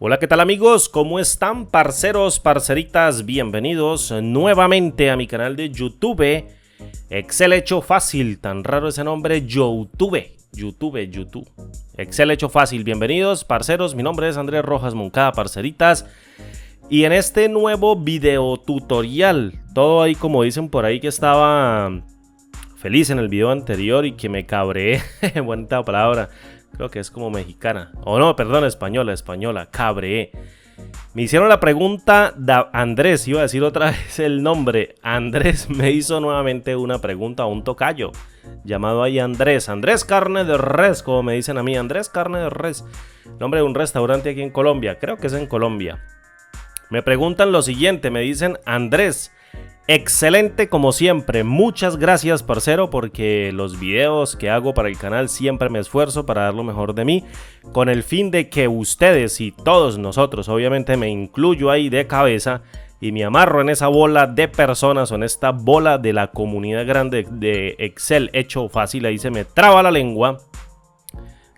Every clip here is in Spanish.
Hola, ¿qué tal amigos? ¿Cómo están, parceros, parceritas? Bienvenidos nuevamente a mi canal de YouTube. Excel hecho fácil, tan raro ese nombre, YouTube. Excel hecho fácil, bienvenidos, parceros. Mi nombre es Andrés Rojas Moncada, parceritas. Y en este nuevo video tutorial, todo ahí como dicen por ahí que estaba feliz en el video anterior y que me cabreé, buena palabra. Creo que es como mexicana. O no, perdón, española. Cabreé. Me hicieron la pregunta de Andrés. Iba a decir otra vez el nombre. Andrés me hizo nuevamente una pregunta a un tocayo llamado ahí Andrés. Andrés Carne de Res, como me dicen a mí. Andrés Carne de Res. Nombre de un restaurante aquí en Colombia. Creo que es en Colombia. Me preguntan lo siguiente. Me dicen: Andrés, excelente como siempre, muchas gracias parcero, porque los videos que hago para el canal siempre me esfuerzo para dar lo mejor de mí, con el fin de que ustedes y todos nosotros, obviamente me incluyo ahí de cabeza y me amarro en esa bola de personas o en esta bola de la comunidad grande de Excel hecho fácil, ahí se me traba la lengua,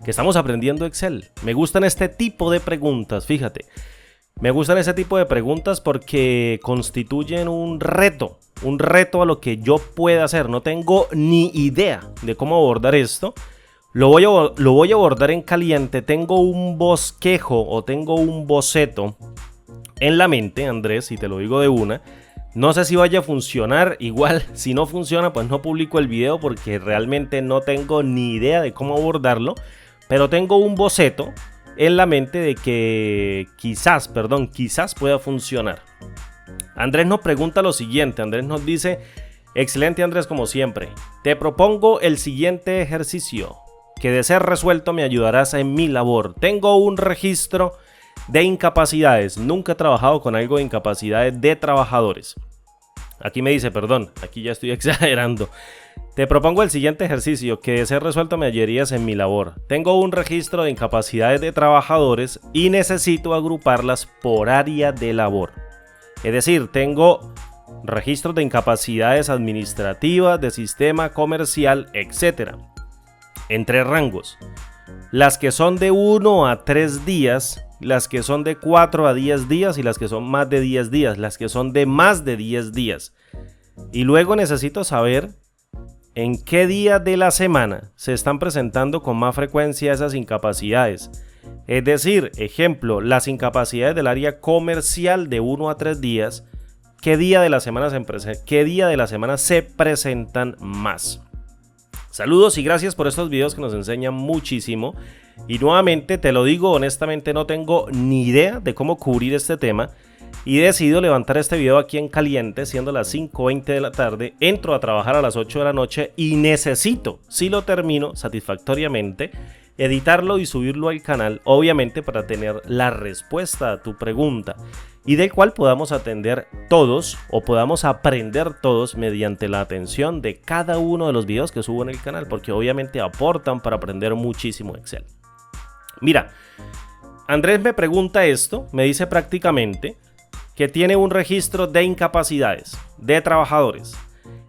que estamos aprendiendo Excel. Me gustan este tipo de preguntas, fíjate. Me gustan ese tipo de preguntas porque constituyen un reto a lo que yo pueda hacer. No tengo ni idea de cómo abordar esto. Lo voy a abordar en caliente. Tengo un bosquejo o tengo un boceto en la mente, Andrés, y te lo digo de una. No sé si vaya a funcionar. Igual, si no funciona, pues no publico el video porque realmente no tengo ni idea de cómo abordarlo. Pero tengo un boceto en la mente de que quizás pueda funcionar. Andrés nos pregunta lo siguiente. Andrés nos dice: excelente Andrés, como siempre, te propongo el siguiente ejercicio, que de ser resuelto me ayudarás en mi labor. Tengo un registro de incapacidades, nunca he trabajado con algo de incapacidades de trabajadores. Aquí me dice, perdón, aquí ya estoy exagerando. Te propongo el siguiente ejercicio, que de ser resuelto me ayudarías en mi labor. Tengo un registro de incapacidades de trabajadores y necesito agruparlas por área de labor. Es decir, tengo registros de incapacidades administrativas, de sistema comercial, etc. En 3 rangos. Las que son de 1 a 3 días, las que son de 4 a 10 días y las que son más de 10 días, las que son de más de 10 días. Y luego necesito saber en qué día de la semana se están presentando con más frecuencia esas incapacidades. Es decir, ejemplo, las incapacidades del área comercial de 1 a 3 días, ¿qué día de la semana se presentan más? Saludos y gracias por estos videos que nos enseñan muchísimo. Y nuevamente te lo digo honestamente, no tengo ni idea de cómo cubrir este tema. Y he decidido levantar este video aquí en caliente, siendo las 5:20 de la tarde. Entro a trabajar a las 8 de la noche y necesito, si lo termino satisfactoriamente, editarlo y subirlo al canal, obviamente para tener la respuesta a tu pregunta y del cual podamos atender todos o podamos aprender todos mediante la atención de cada uno de los videos que subo en el canal, porque obviamente aportan para aprender muchísimo Excel. Mira, Andrés me pregunta esto, me dice prácticamente que tiene un registro de incapacidades de trabajadores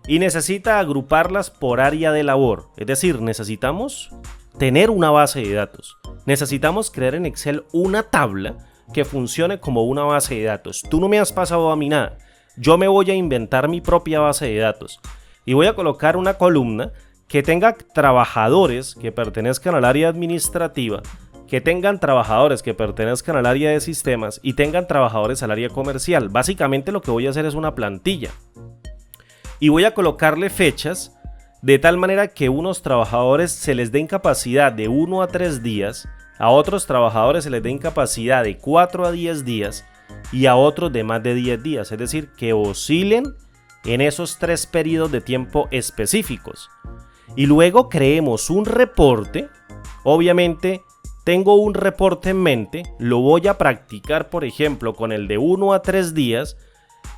y necesita agruparlas por área de labor. Es decir, necesitamos tener una base de datos. Necesitamos crear en Excel una tabla que funcione como una base de datos. Tú no me has pasado a mí nada. Yo me voy a inventar mi propia base de datos y voy a colocar una columna que tenga trabajadores que pertenezcan al área administrativa, que tengan trabajadores que pertenezcan al área de sistemas y tengan trabajadores al área comercial. Básicamente lo que voy a hacer es una plantilla y voy a colocarle fechas de tal manera que unos trabajadores se les dé incapacidad de 1 a 3 días, a otros trabajadores se les dé incapacidad de 4 a 10 días y a otros de más de 10 días. Es decir, que oscilen en esos 3 periodos de tiempo específicos. Y luego creemos un reporte. Obviamente tengo un reporte en mente, lo voy a practicar por ejemplo con el de 1 a 3 días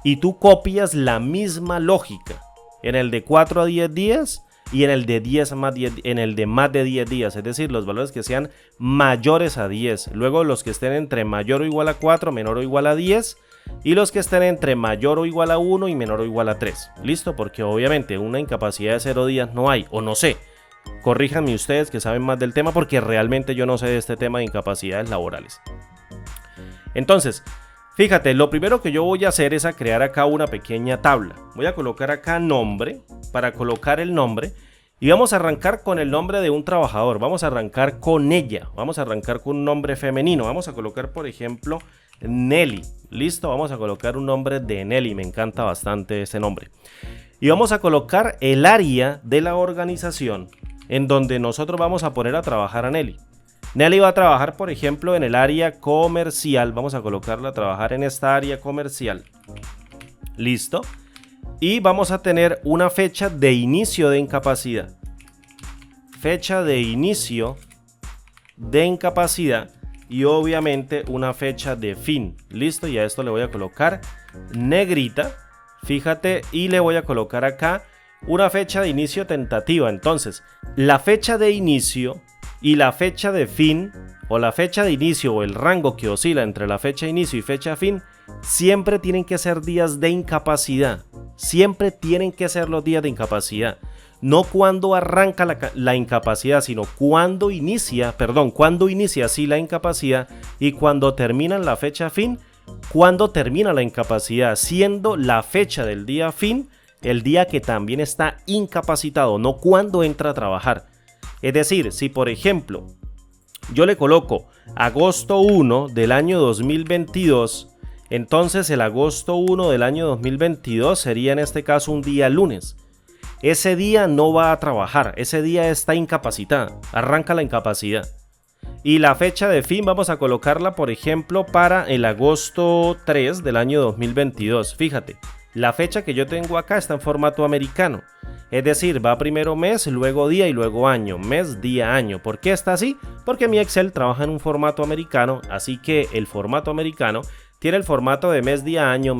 y tú copias la misma lógica en el de 4 a 10 días y en el de 10 más 10, en el de más de 10 días, es decir, los valores que sean mayores a 10, luego los que estén entre mayor o igual a 4, menor o igual a 10 y los que estén entre mayor o igual a 1 y menor o igual a 3. ¿Listo? Porque obviamente una incapacidad de 0 días no hay, o no sé. Corríjanme ustedes que saben más del tema porque realmente yo no sé de este tema de incapacidades laborales. Entonces, fíjate, lo primero que yo voy a hacer es a crear acá una pequeña tabla. Voy a colocar acá nombre, para colocar el nombre. Y vamos a arrancar con el nombre de un trabajador. Vamos a arrancar con ella. Vamos a arrancar con un nombre femenino. Vamos a colocar, por ejemplo, Nelly. Listo, vamos a colocar un nombre de Nelly. Me encanta bastante ese nombre. Y vamos a colocar el área de la organización en donde nosotros vamos a poner a trabajar a Nelly. Nelly va a trabajar, por ejemplo, en el área comercial. Vamos a colocarla a trabajar en esta área comercial. Listo. Y vamos a tener una fecha de inicio de incapacidad. Fecha de inicio de incapacidad. Y obviamente una fecha de fin. Listo. Y a esto le voy a colocar negrita. Fíjate. Y le voy a colocar acá una fecha de inicio tentativa. Entonces, la fecha de inicio y la fecha de fin, o la fecha de inicio o el rango que oscila entre la fecha de inicio y fecha de fin, siempre tienen que ser días de incapacidad. Siempre tienen que ser los días de incapacidad. No cuando arranca la incapacidad, sino cuando inicia así la incapacidad y cuando termina la fecha fin, cuando termina la incapacidad, siendo la fecha del día fin el día que también está incapacitado, no cuando entra a trabajar. Es decir, si por ejemplo yo le coloco agosto 1 del año 2022, entonces el agosto 1 del año 2022 sería en este caso un día lunes. Ese día no va a trabajar, ese día está incapacitada, arranca la incapacidad. Y la fecha de fin vamos a colocarla, por ejemplo, para el agosto 3 del año 2022. Fíjate, la fecha que yo tengo acá está en formato americano. Es decir, va primero mes, luego día y luego año. Mes, día, año. ¿Por qué está así? Porque mi Excel trabaja en un formato americano, así que el formato americano tiene el formato de mes, día, año,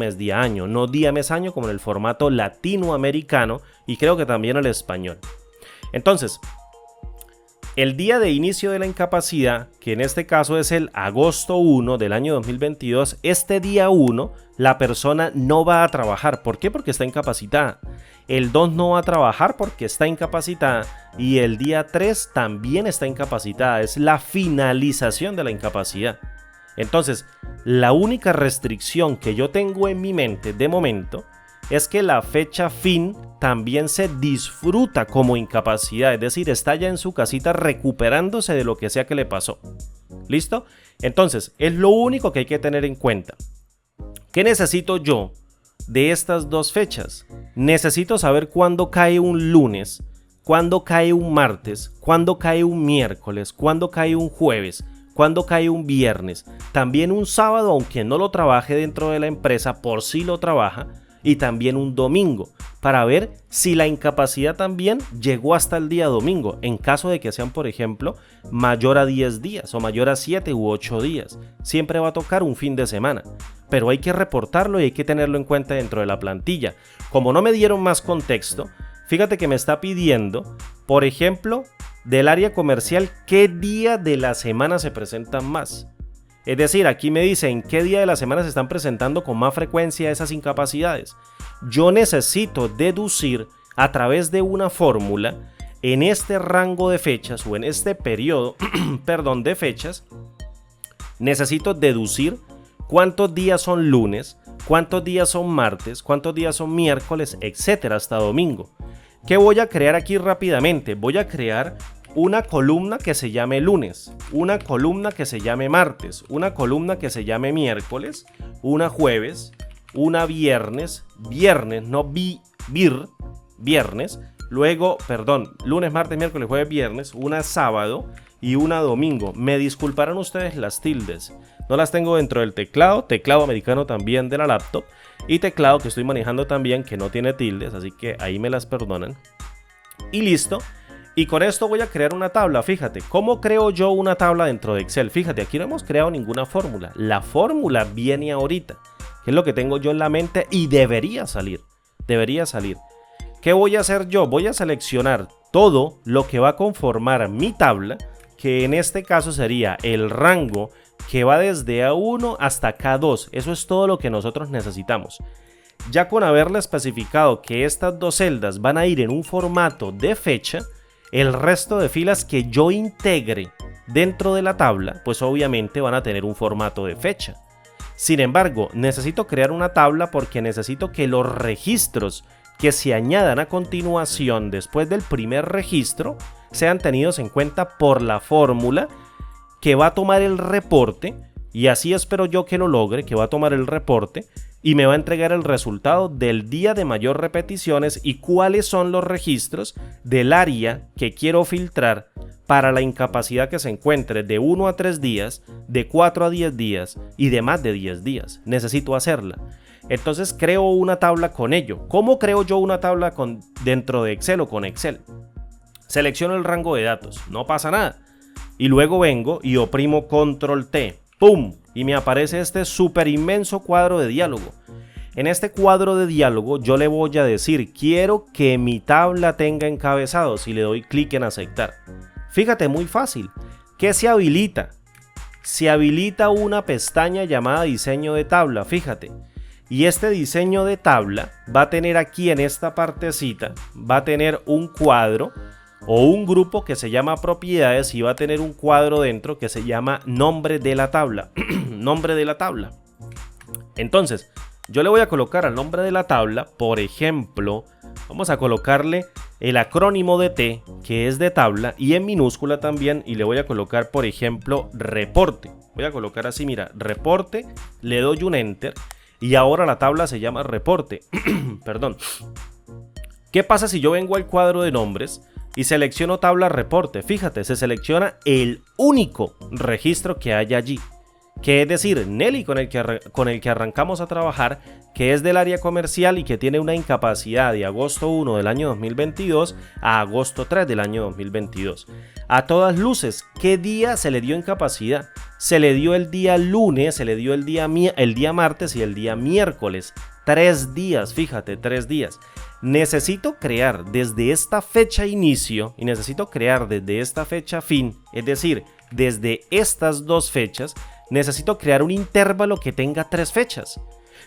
no día, mes, año como en el formato latinoamericano y creo que también el español. Entonces, el día de inicio de la incapacidad, que en este caso es el agosto 1 del año 2022, este día 1 la persona no va a trabajar. ¿Por qué? Porque está incapacitada. El 2 no va a trabajar porque está incapacitada y el día 3 también está incapacitada. Es la finalización de la incapacidad. Entonces, la única restricción que yo tengo en mi mente de momento es que la fecha fin también se disfruta como incapacidad, es decir, está ya en su casita recuperándose de lo que sea que le pasó. ¿Listo? Entonces, es lo único que hay que tener en cuenta. ¿Qué necesito yo de estas dos fechas? Necesito saber cuándo cae un lunes, cuándo cae un martes, cuándo cae un miércoles, cuándo cae un jueves, cuándo cae un viernes, también un sábado, aunque no lo trabaje dentro de la empresa, por si lo trabaja, y también un domingo, para ver si la incapacidad también llegó hasta el día domingo, en caso de que sean, por ejemplo, mayor a 10 días o mayor a 7 u 8 días. Siempre va a tocar un fin de semana, pero hay que reportarlo y hay que tenerlo en cuenta dentro de la plantilla. Como no me dieron más contexto, fíjate que me está pidiendo, por ejemplo, del área comercial, qué día de la semana se presentan más. Es decir, aquí me dice en qué día de la semana se están presentando con más frecuencia esas incapacidades. Yo necesito deducir a través de una fórmula en este rango de fechas o en este periodo, de fechas, necesito deducir cuántos días son lunes, cuántos días son martes, cuántos días son miércoles, etcétera, hasta domingo. ¿Qué voy a crear aquí rápidamente? Voy a crear una columna que se llame lunes, una columna que se llame martes, una columna que se llame miércoles, una jueves, una viernes, luego, lunes, martes, miércoles, jueves, viernes, una sábado y una domingo. Me disculparán ustedes las tildes, no las tengo dentro del teclado americano también de la laptop y teclado que estoy manejando también que no tiene tildes, así que ahí me las perdonan. Y listo. Y con esto voy a crear una tabla. Fíjate, ¿cómo creo yo una tabla dentro de Excel? Fíjate, aquí no hemos creado ninguna fórmula. La fórmula viene ahorita, que es lo que tengo yo en la mente y debería salir. ¿Qué voy a hacer yo? Voy a seleccionar todo lo que va a conformar mi tabla, que en este caso sería el rango que va desde A1 hasta K2. Eso es todo lo que nosotros necesitamos. Ya con haberle especificado que estas dos celdas van a ir en un formato de fecha, el resto de filas que yo integre dentro de la tabla, pues obviamente van a tener un formato de fecha. Sin embargo, necesito crear una tabla porque necesito que los registros que se añadan a continuación después del primer registro sean tenidos en cuenta por la fórmula que va a tomar el reporte, y así espero yo que lo logre, que va a tomar el reporte y me va a entregar el resultado del día de mayor repeticiones y cuáles son los registros del área que quiero filtrar para la incapacidad que se encuentre de 1 a 3 días, de 4 a 10 días y de más de 10 días. Necesito hacerla. Entonces creo una tabla con ello. ¿Cómo creo yo una tabla dentro de Excel o con Excel? Selecciono el rango de datos, no pasa nada. Y luego vengo y oprimo Control T. ¡Pum! Y me aparece este súper inmenso cuadro de diálogo. En este cuadro de diálogo yo le voy a decir, quiero que mi tabla tenga encabezados, y le doy clic en aceptar. Fíjate, muy fácil. ¿Qué se habilita? Se habilita una pestaña llamada diseño de tabla, fíjate. Y este diseño de tabla va a tener aquí en esta partecita, va a tener un cuadro o un grupo que se llama propiedades, y va a tener un cuadro dentro que se llama nombre de la tabla. Nombre de la tabla. Entonces, yo le voy a colocar al nombre de la tabla, por ejemplo, vamos a colocarle el acrónimo de T, que es de tabla, y en minúscula también, y le voy a colocar, por ejemplo, reporte. Voy a colocar así, mira, reporte, le doy un enter, y ahora la tabla se llama reporte. Perdón. ¿Qué pasa si yo vengo al cuadro de nombres y selecciono tabla reporte? Fíjate, se selecciona el único registro que hay allí, que es decir, Nelly, con el que arrancamos a trabajar, que es del área comercial y que tiene una incapacidad de agosto 1 del año 2022 a agosto 3 del año 2022. A todas luces, ¿qué día se le dio incapacidad? Se le dio el día lunes, se le dio el día martes y el día miércoles. 3 días, fíjate, 3 días. Necesito crear desde esta fecha inicio y necesito crear desde esta fecha fin, es decir, desde estas dos fechas, necesito crear un intervalo que tenga 3 fechas.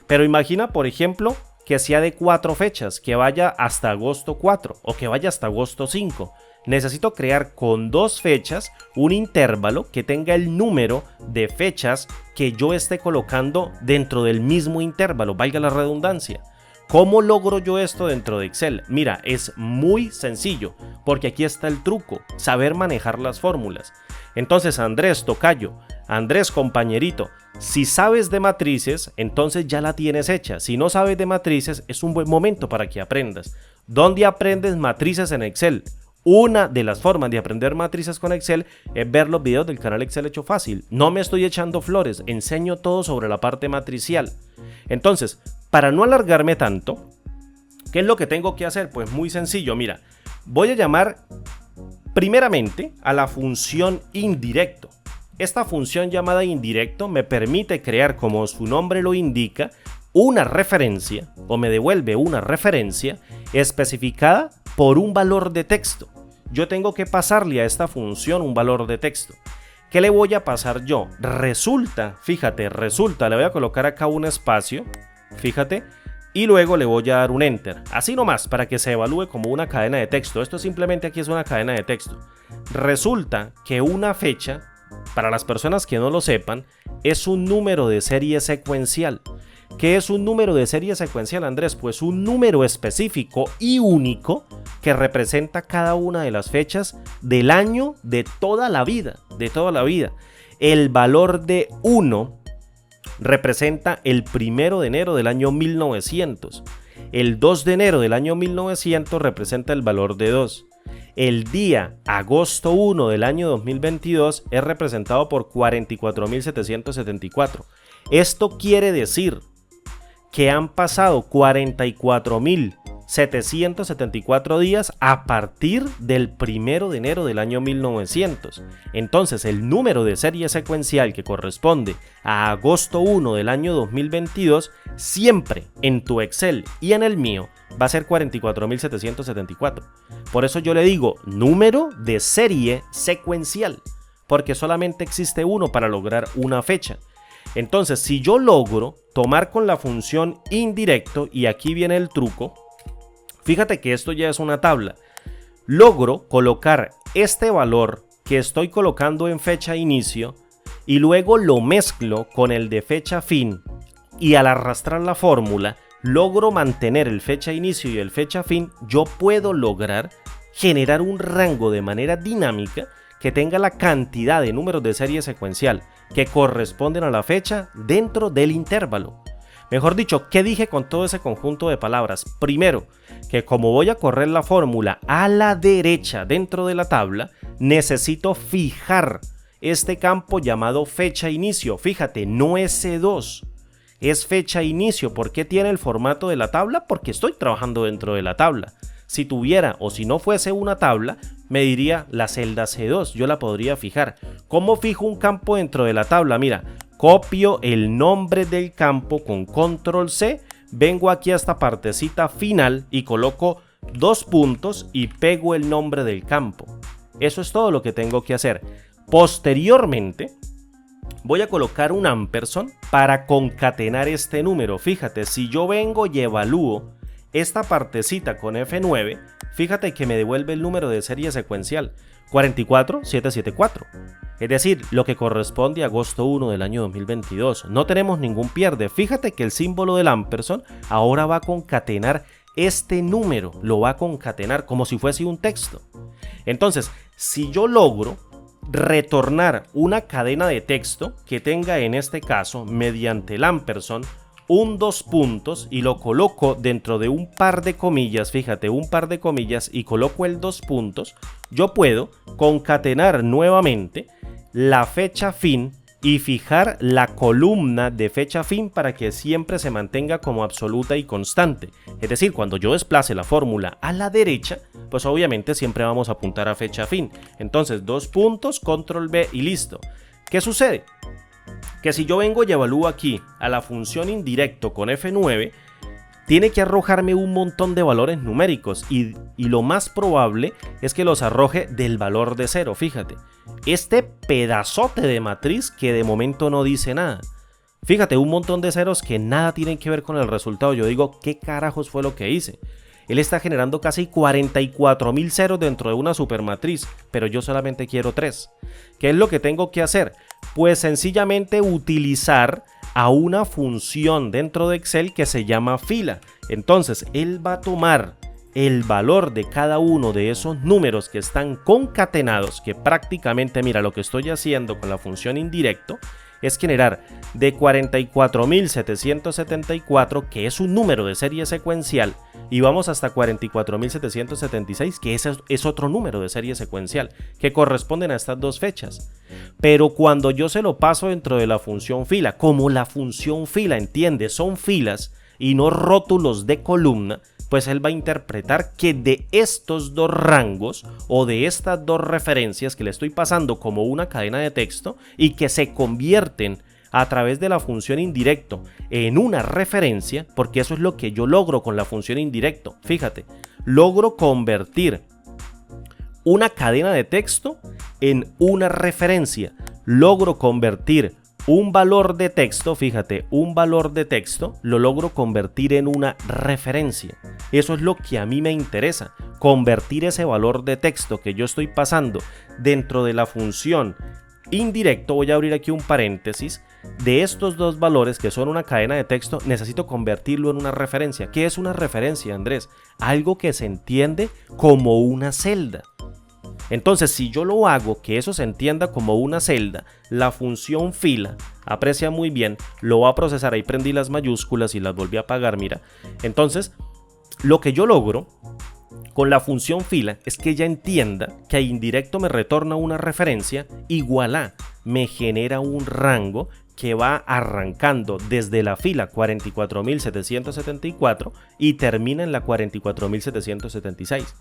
Pero imagina, por ejemplo, que sea de 4 fechas, que vaya hasta agosto 4 o que vaya hasta agosto 5. Necesito crear con 2 fechas un intervalo que tenga el número de fechas que yo esté colocando dentro del mismo intervalo, valga la redundancia. ¿Cómo logro yo esto dentro de Excel? Mira, es muy sencillo, porque aquí está el truco, saber manejar las fórmulas. Entonces, Andrés, tocayo, Andrés, compañerito, si sabes de matrices, entonces ya la tienes hecha. Si no sabes de matrices, es un buen momento para que aprendas. ¿Dónde aprendes matrices en Excel? Una de las formas de aprender matrices con Excel es ver los videos del canal Excel Hecho Fácil. No me estoy echando flores, enseño todo sobre la parte matricial. Entonces, para no alargarme tanto, ¿qué es lo que tengo que hacer? Pues muy sencillo, mira, voy a llamar primeramente a la función indirecto. Esta función llamada indirecto me permite crear, como su nombre lo indica, una referencia, o me devuelve una referencia especificada por un valor de texto. Yo tengo que pasarle a esta función un valor de texto. ¿Qué le voy a pasar yo? Resulta, fíjate, le voy a colocar acá un espacio, fíjate, y luego le voy a dar un enter, así nomás, para que se evalúe como una cadena de texto. Esto simplemente aquí es una cadena de texto. Resulta que una fecha, para las personas que no lo sepan, es un número de serie secuencial. ¿Qué es un número de serie secuencial, Andrés? Pues un número específico y único que representa cada una de las fechas del año de toda la vida, El valor de 1 representa el 1 de enero del año 1900. El 2 de enero del año 1900 representa el valor de 2. El día agosto 1 del año 2022 es representado por 44.774. Esto quiere decir que han pasado 44.774 días a partir del 1 de enero del año 1900. Entonces, el número de serie secuencial que corresponde a agosto 1 del año 2022, siempre en tu Excel y en el mío, va a ser 44.774. Por eso yo le digo número de serie secuencial, porque solamente existe uno para lograr una fecha. Entonces, si yo logro tomar con la función indirecto, y aquí viene el truco, fíjate que esto ya es una tabla, logro colocar este valor que estoy colocando en fecha inicio y luego lo mezclo con el de fecha fin y al arrastrar la fórmula logro mantener el fecha inicio y el fecha fin, yo puedo lograr generar un rango de manera dinámica que tenga la cantidad de números de serie secuencial que corresponden a la fecha dentro del intervalo. Mejor dicho, ¿qué dije con todo ese conjunto de palabras? Primero, que como voy a correr la fórmula a la derecha dentro de la tabla, necesito fijar este campo llamado fecha inicio. Fíjate, no es C2, es fecha inicio. ¿Por qué tiene el formato de la tabla? Porque estoy trabajando dentro de la tabla. Si tuviera o si no fuese una tabla, me diría la celda C2, yo la podría fijar. ¿Cómo fijo un campo dentro de la tabla? Mira, copio el nombre del campo con control C, vengo aquí a esta partecita final y coloco 2 puntos y pego el nombre del campo. Eso es todo lo que tengo que hacer. Posteriormente, voy a colocar un ampersand para concatenar este número. Fíjate, si yo vengo y evalúo esta partecita con F9, fíjate que me devuelve el número de serie secuencial 44774. Es decir, lo que corresponde a agosto 1 del año 2022. No tenemos ningún pierde. Fíjate que el símbolo del ampersand ahora va a concatenar este número. Lo va a concatenar como si fuese un texto. Entonces, si yo logro retornar una cadena de texto que tenga en este caso, mediante el ampersand, un 2 puntos y lo coloco dentro de un par de comillas, fíjate, un par de comillas y coloco el 2 puntos, yo puedo concatenar nuevamente la fecha fin y fijar la columna de fecha fin para que siempre se mantenga como absoluta y constante. Es decir, cuando yo desplace la fórmula a la derecha, pues obviamente siempre vamos a apuntar a fecha fin. Entonces 2 puntos, control B y listo. ¿Qué sucede? Que si yo vengo y evalúo aquí a la función indirecto con F9, tiene que arrojarme un montón de valores numéricos y lo más probable es que los arroje del valor de 0, fíjate. Este pedazote de matriz que de momento no dice nada. Fíjate, un montón de ceros que nada tienen que ver con el resultado. Yo digo, ¿qué carajos fue lo que hice? Él está generando casi 44.000 ceros dentro de una supermatriz, pero yo solamente quiero 3. ¿Qué es lo que tengo que hacer? Pues sencillamente utilizar a una función dentro de Excel que se llama fila. Entonces, él va a tomar el valor de cada uno de esos números que están concatenados, que prácticamente, mira, lo que estoy haciendo con la función indirecto es generar de 44.774, que es un número de serie secuencial, y vamos hasta 44.776, que es otro número de serie secuencial, que corresponden a estas dos fechas. Pero cuando yo se lo paso dentro de la función fila, como la función fila, entiende, son filas y no rótulos de columna, pues él va a interpretar que de estos dos rangos o de estas dos referencias que le estoy pasando como una cadena de texto y que se convierten a través de la función indirecto en una referencia, porque eso es lo que yo logro con la función indirecto. Fíjate, logro convertir una cadena de texto en una referencia, logro convertir un valor de texto, fíjate, un valor de texto lo logro convertir en una referencia. Eso es lo que a mí me interesa, convertir ese valor de texto que yo estoy pasando dentro de la función indirecto. Voy a abrir aquí un paréntesis. De estos dos valores que son una cadena de texto, necesito convertirlo en una referencia. ¿Qué es una referencia, Andrés? Algo que se entiende como una celda. Entonces, si yo lo hago que eso se entienda como una celda, la función fila, aprecia muy bien, lo va a procesar. Ahí prendí las mayúsculas y las volví a apagar, mira. Entonces, lo que yo logro con la función fila es que ella entienda que a indirecto me retorna una referencia igual a, me genera un rango que va arrancando desde la fila 44.774 y termina en la 44.776.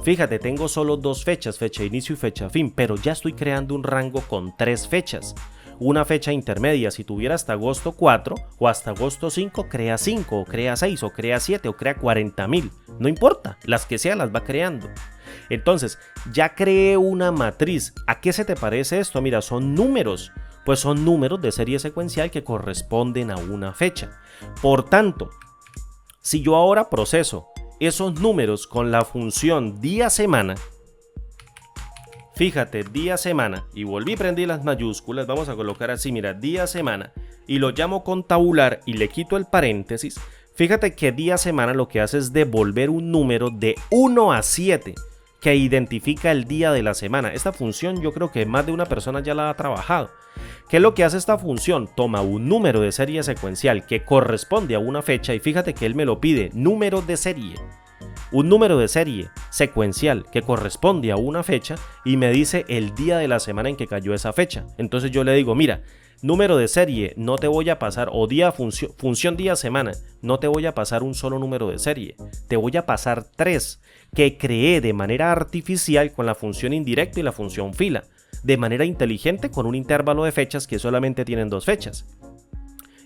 Fíjate, tengo solo dos fechas, fecha inicio y fecha fin, pero ya estoy creando un rango con 3 fechas. Una fecha intermedia, si tuviera hasta agosto 4 o hasta agosto 5, crea 5, o crea 6, o crea 7, o crea 40.000. No importa, las que sea las va creando. Entonces, ya creé una matriz. ¿A qué se te parece esto? Mira, son números. Pues son números de serie secuencial que corresponden a una fecha. Por tanto, si yo ahora proceso esos números con la función día-semana, fíjate, día, semana, y volví a prender las mayúsculas, vamos a colocar así, mira, día, semana, y lo llamo con tabular y le quito el paréntesis. Fíjate que día, semana lo que hace es devolver un número de 1 a 7 que identifica el día de la semana. Esta función yo creo que más de una persona ya la ha trabajado. ¿Qué es lo que hace esta función? Toma un número de serie secuencial que corresponde a una fecha y fíjate que él me lo pide, número de serie. Un número de serie secuencial que corresponde a una fecha y me dice el día de la semana en que cayó esa fecha. Entonces yo le digo, mira, número de serie, no te voy a pasar, o día, función día, semana, no te voy a pasar un solo número de serie, te voy a pasar 3 que creé de manera artificial con la función indirecto y la función fila, de manera inteligente con un intervalo de fechas que solamente tienen 2 fechas.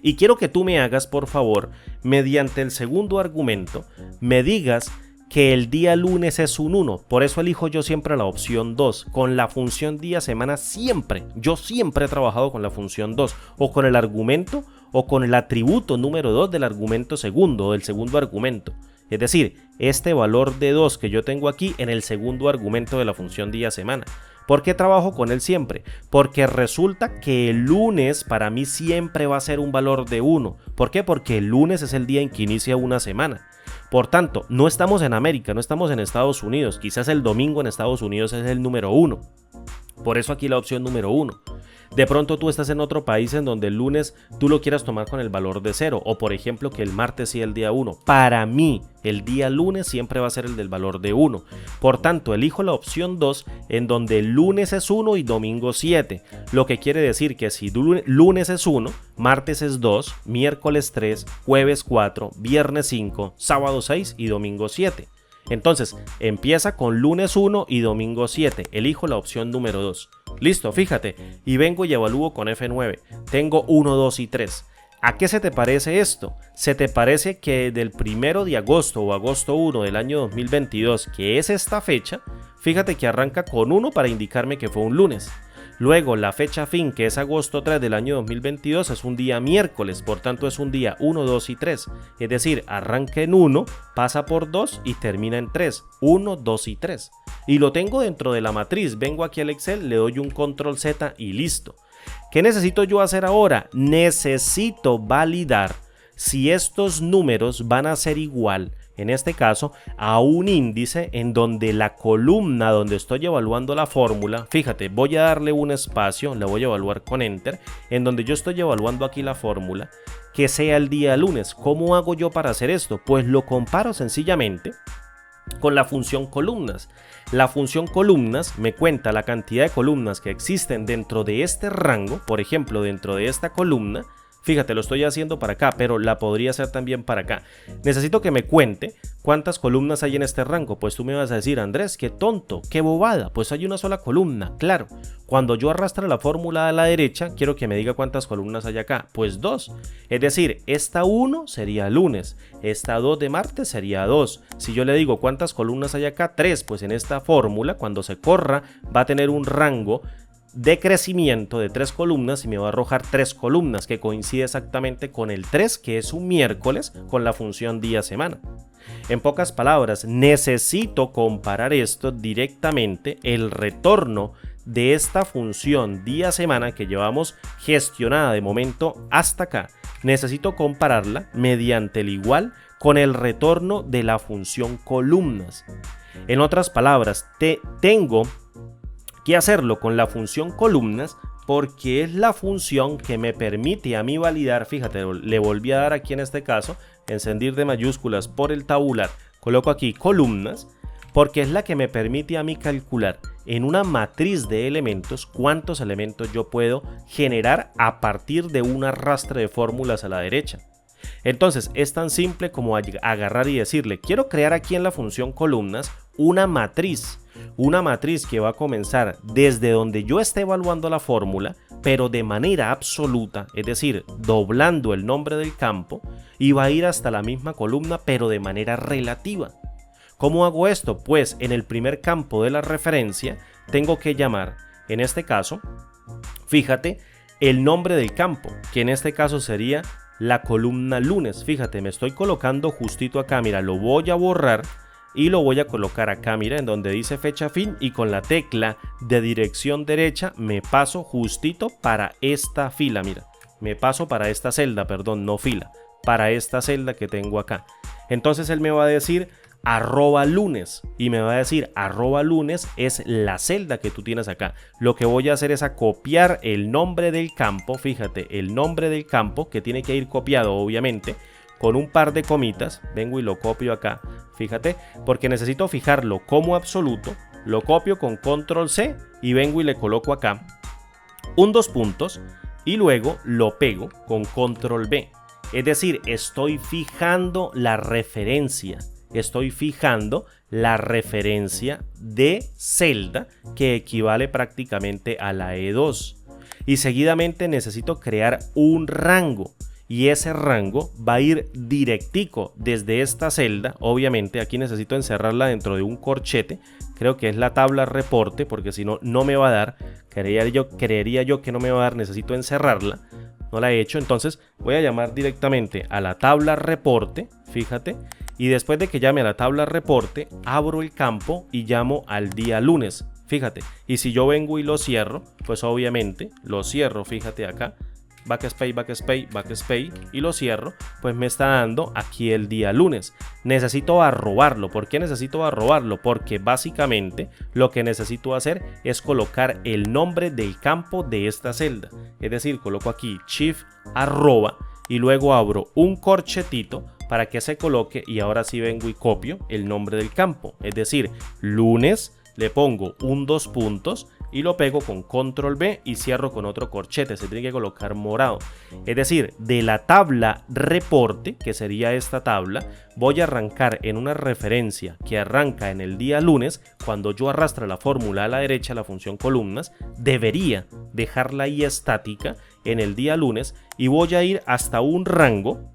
Y quiero que tú me hagas, por favor, mediante el segundo argumento, me digas que el día lunes es un 1, por eso elijo yo siempre la opción 2, con la función día semana siempre, yo siempre he trabajado con la función 2, o con el argumento, o con el atributo número 2 del argumento segundo, o del segundo argumento, es decir, este valor de 2 que yo tengo aquí en el segundo argumento de la función día semana. ¿Por qué trabajo con él siempre? Porque resulta que el lunes para mí siempre va a ser un valor de 1, ¿por qué? Porque el lunes es el día en que inicia una semana. Por tanto, no estamos en América, no estamos en Estados Unidos. Quizás el domingo en Estados Unidos es el número 1. Por eso aquí la opción número 1. De pronto tú estás en otro país en donde el lunes tú lo quieras tomar con el valor de 0. O por ejemplo que el martes sea el día 1. Para mí, el día lunes siempre va a ser el del valor de 1. Por tanto, elijo la opción 2 en donde el lunes es 1 y domingo 7. Lo que quiere decir que si lunes es 1, martes es 2, miércoles 3, jueves 4, viernes 5, sábado 6 y domingo 7. Entonces, empieza con lunes 1 y domingo 7. Elijo la opción número 2. Listo, fíjate. Y vengo y evalúo con F9. Tengo 1, 2 y 3. ¿A qué se te parece esto? ¿Se te parece que del 1 de agosto o agosto 1 del año 2022, que es esta fecha, fíjate que arranca con 1 para indicarme que fue un lunes? Luego la fecha fin, que es agosto 3 del año 2022, es un día miércoles, por tanto es un día 1, 2 y 3. Es decir, arranca en 1, pasa por 2 y termina en 3. 1, 2 y 3. Y lo tengo dentro de la matriz. Vengo aquí al Excel, le doy un control Z y listo. ¿Qué necesito yo hacer ahora? Necesito validar si estos números van a ser igual, en este caso, a un índice en donde la columna donde estoy evaluando la fórmula, fíjate, voy a darle un espacio, la voy a evaluar con Enter, en donde yo estoy evaluando aquí la fórmula, que sea el día lunes. ¿Cómo hago yo para hacer esto? Pues lo comparo sencillamente con la función columnas. La función columnas me cuenta la cantidad de columnas que existen dentro de este rango, por ejemplo, dentro de esta columna. Fíjate, lo estoy haciendo para acá, pero la podría hacer también para acá. Necesito que me cuente cuántas columnas hay en este rango. Pues tú me vas a decir, Andrés, qué tonto, qué bobada. Pues hay una sola columna, claro. Cuando yo arrastre la fórmula a la derecha, quiero que me diga cuántas columnas hay acá. Pues 2. Es decir, esta 1 sería lunes, esta 2 de martes sería 2. Si yo le digo cuántas columnas hay acá, 3. Pues en esta fórmula, cuando se corra, va a tener un rango de crecimiento de 3 columnas y me va a arrojar 3 columnas que coincide exactamente con el 3, que es un miércoles, con la función día-semana. En pocas palabras, necesito comparar esto directamente, el retorno de esta función día-semana que llevamos gestionada de momento hasta acá. Necesito compararla mediante el igual con el retorno de la función columnas. En otras palabras, tengo que hacerlo con la función columnas porque es la función que me permite a mí validar. Fíjate, le volví a dar aquí en este caso, encendir de mayúsculas por el tabular, coloco aquí columnas, porque es la que me permite a mí calcular en una matriz de elementos cuántos elementos yo puedo generar a partir de un arrastre de fórmulas a la derecha. Entonces es tan simple como agarrar y decirle, quiero crear aquí en la función columnas una matriz que va a comenzar desde donde yo esté evaluando la fórmula, pero de manera absoluta, es decir, doblando el nombre del campo, y va a ir hasta la misma columna, pero de manera relativa. ¿Cómo hago esto? Pues en el primer campo de la referencia tengo que llamar, en este caso, fíjate, el nombre del campo, que en este caso sería la columna lunes. Fíjate, me estoy colocando justito acá, mira, lo voy a borrar y lo voy a colocar acá, mira, en donde dice fecha fin, y con la tecla de dirección derecha me paso justito para esta fila, mira, me paso para esta celda, perdón, no fila, para esta celda que tengo acá. Entonces él me va a decir @lunes y me va a decir @lunes es la celda que tú tienes acá. Lo que voy a hacer es a copiar el nombre del campo, fíjate, el nombre del campo que tiene que ir copiado obviamente con un par de comitas. Vengo y lo copio acá, fíjate, porque necesito fijarlo como absoluto. Lo copio con control C y vengo y le coloco acá un 2 puntos y luego lo pego con control V. Es decir, estoy fijando la referencia. Estoy fijando la referencia de celda que equivale prácticamente a la E2. Y seguidamente necesito crear un rango. Y ese rango va a ir directico desde esta celda. Obviamente aquí necesito encerrarla dentro de un corchete. Creo que es la tabla reporte, porque si no, no me va a dar. Creería yo que no me va a dar. Necesito encerrarla. No la he hecho. Entonces voy a llamar directamente a la tabla reporte. Fíjate. Y después de que llame a la tabla reporte, abro el campo y llamo al día lunes. Fíjate. Y si yo vengo y lo cierro, pues obviamente lo cierro. Fíjate acá. Backspace, backspace, backspace y lo cierro, pues me está dando aquí el día lunes. Necesito arrobarlo. ¿Por qué necesito arrobarlo? Porque básicamente lo que necesito hacer es colocar el nombre del campo de esta celda. Es decir, coloco aquí shift arroba y luego abro un corchetito para que se coloque y ahora sí vengo y copio el nombre del campo. Es decir, lunes, le pongo un 2 puntos y lo pego con control V y cierro con otro corchete. Se tiene que colocar morado. Es decir, de la tabla reporte, que sería esta tabla, voy a arrancar en una referencia que arranca en el día lunes. Cuando yo arrastre la fórmula a la derecha, la función columnas, debería dejarla ahí estática en el día lunes y voy a ir hasta un rango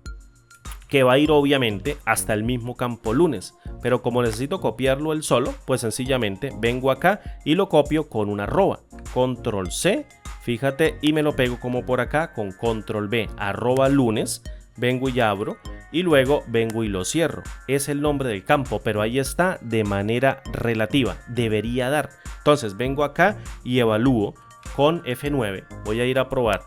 que va a ir obviamente hasta el mismo campo lunes, pero como necesito copiarlo él solo, pues sencillamente vengo acá y lo copio con una arroba, control C, fíjate, y me lo pego como por acá con control V, @lunes, vengo y abro y luego vengo y lo cierro. Es el nombre del campo, pero ahí está de manera relativa, debería dar. Entonces vengo acá y evalúo con F9, voy a ir a probar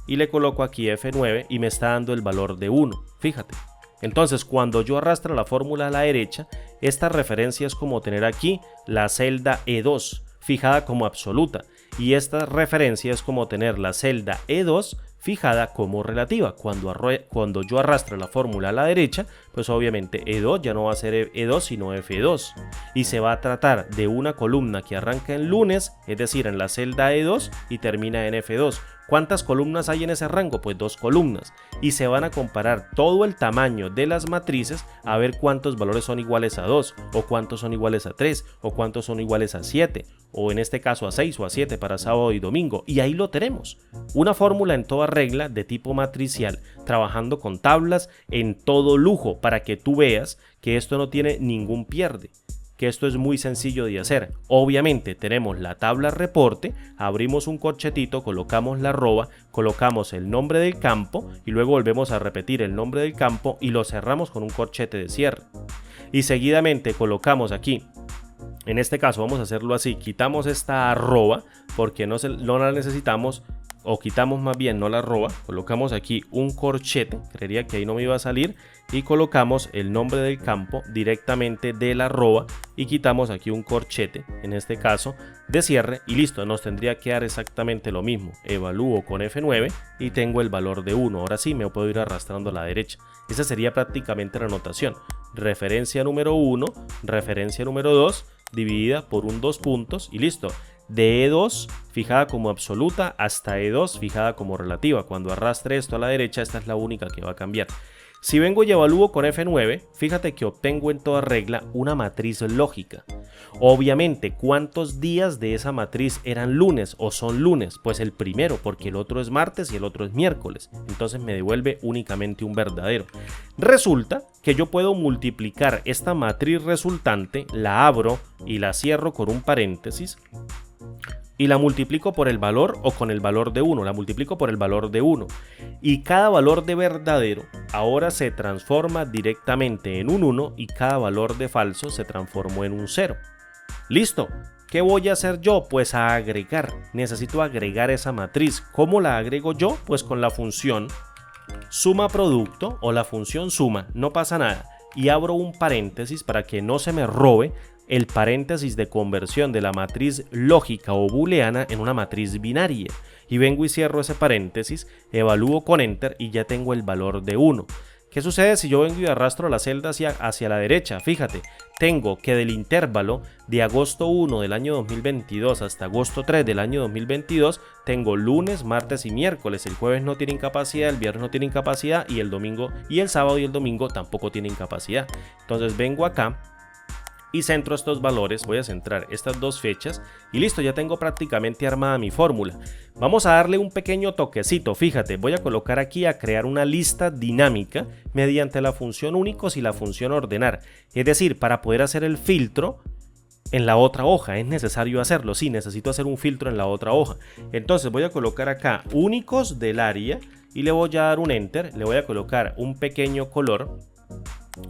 y le coloco aquí F9 y me está dando el valor de 1, fíjate. Entonces cuando yo arrastro la fórmula a la derecha, esta referencia es como tener aquí la celda E2 fijada como absoluta y esta referencia es como tener la celda E2 fijada como relativa. Cuando yo arrastro la fórmula a la derecha, pues obviamente E2 ya no va a ser E2 sino F2 y se va a tratar de una columna que arranca en lunes, es decir, en la celda E2 y termina en F2. ¿Cuántas columnas hay en ese rango? Pues 2 columnas y se van a comparar todo el tamaño de las matrices a ver cuántos valores son iguales a 2 o cuántos son iguales a 3 o cuántos son iguales a 7 o en este caso a 6 o a 7 para sábado y domingo, y ahí lo tenemos, una fórmula en toda regla de tipo matricial, trabajando con tablas en todo lujo para que tú veas que esto no tiene ningún pierde, que esto es muy sencillo de hacer. Obviamente tenemos la tabla reporte, abrimos un corchetito, colocamos la arroba, colocamos el nombre del campo y luego volvemos a repetir el nombre del campo y lo cerramos con un corchete de cierre y seguidamente colocamos aquí. En este caso vamos a hacerlo así, quitamos esta arroba porque no la necesitamos, o quitamos más bien no la arroba, colocamos aquí un corchete, creería que ahí no me iba a salir, y colocamos el nombre del campo directamente de la arroba y quitamos aquí un corchete, en este caso de cierre, y listo, nos tendría que dar exactamente lo mismo. Evalúo con F9 y tengo el valor de 1, ahora sí me puedo ir arrastrando a la derecha. Esa sería prácticamente la notación, referencia número 1, referencia número 2, dividida por un 2 puntos y listo. De E2 fijada como absoluta hasta E2 fijada como relativa. Cuando arrastre esto a la derecha, esta es la única que va a cambiar. Si vengo y evalúo con F9, fíjate que obtengo en toda regla una matriz lógica. Obviamente, ¿cuántos días de esa matriz eran lunes o son lunes? Pues el primero, porque el otro es martes y el otro es miércoles. Entonces me devuelve únicamente un verdadero. Resulta que yo puedo multiplicar esta matriz resultante, la abro y la cierro con un paréntesis, y la multiplico por el valor o con el valor de 1, la multiplico por el valor de 1 y cada valor de verdadero ahora se transforma directamente en un 1 y cada valor de falso se transformó en un 0. Listo. ¿Qué voy a hacer yo? Pues a agregar. Necesito agregar esa matriz. ¿Cómo la agrego yo? Pues con la función suma producto o la función suma. No pasa nada. Y abro un paréntesis para que no se me robe el paréntesis de conversión de la matriz lógica o booleana en una matriz binaria. Y vengo y cierro ese paréntesis, evalúo con enter y ya tengo el valor de 1. ¿Qué sucede si yo vengo y arrastro la celda hacia la derecha? Fíjate, tengo que del intervalo de agosto 1 del año 2022 hasta agosto 3 del año 2022, tengo lunes, martes y miércoles. El jueves no tiene incapacidad, el viernes no tiene incapacidad y el domingo y el sábado y el domingo tampoco tiene incapacidad. Entonces vengo acá y centro estos valores, voy a centrar estas dos fechas y listo, ya tengo prácticamente armada mi fórmula. Vamos a darle un pequeño toquecito, fíjate, voy a colocar aquí a crear una lista dinámica mediante la función únicos y la función ordenar. Es decir, para poder hacer el filtro en la otra hoja, es necesario hacerlo, sí, necesito hacer un filtro en la otra hoja. Entonces voy a colocar acá únicos del área y le voy a dar un enter, le voy a colocar un pequeño color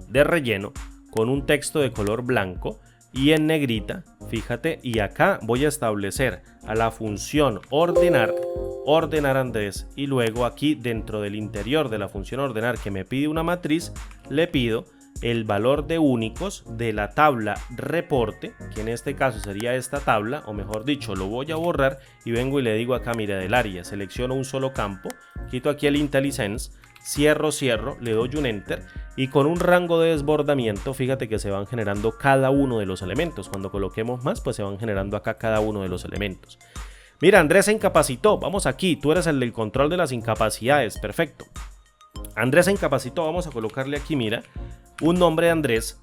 de relleno con un texto de color blanco y en negrita, fíjate, y acá voy a establecer a la función ordenar Andrés y luego aquí dentro del interior de la función ordenar que me pide una matriz, le pido el valor de únicos de la tabla reporte, que en este caso sería esta tabla, o mejor dicho, lo voy a borrar y vengo y le digo acá, mira, del área, selecciono un solo campo, quito aquí el IntelliSense, cierro, le doy un enter y con un rango de desbordamiento, fíjate que se van generando cada uno de los elementos. Cuando coloquemos más, pues se van generando acá cada uno de los elementos. Mira, Andrés se incapacitó, vamos aquí, tú eres el del control de las incapacidades, perfecto. Andrés se incapacitó, vamos a colocarle aquí, mira, un nombre de Andrés,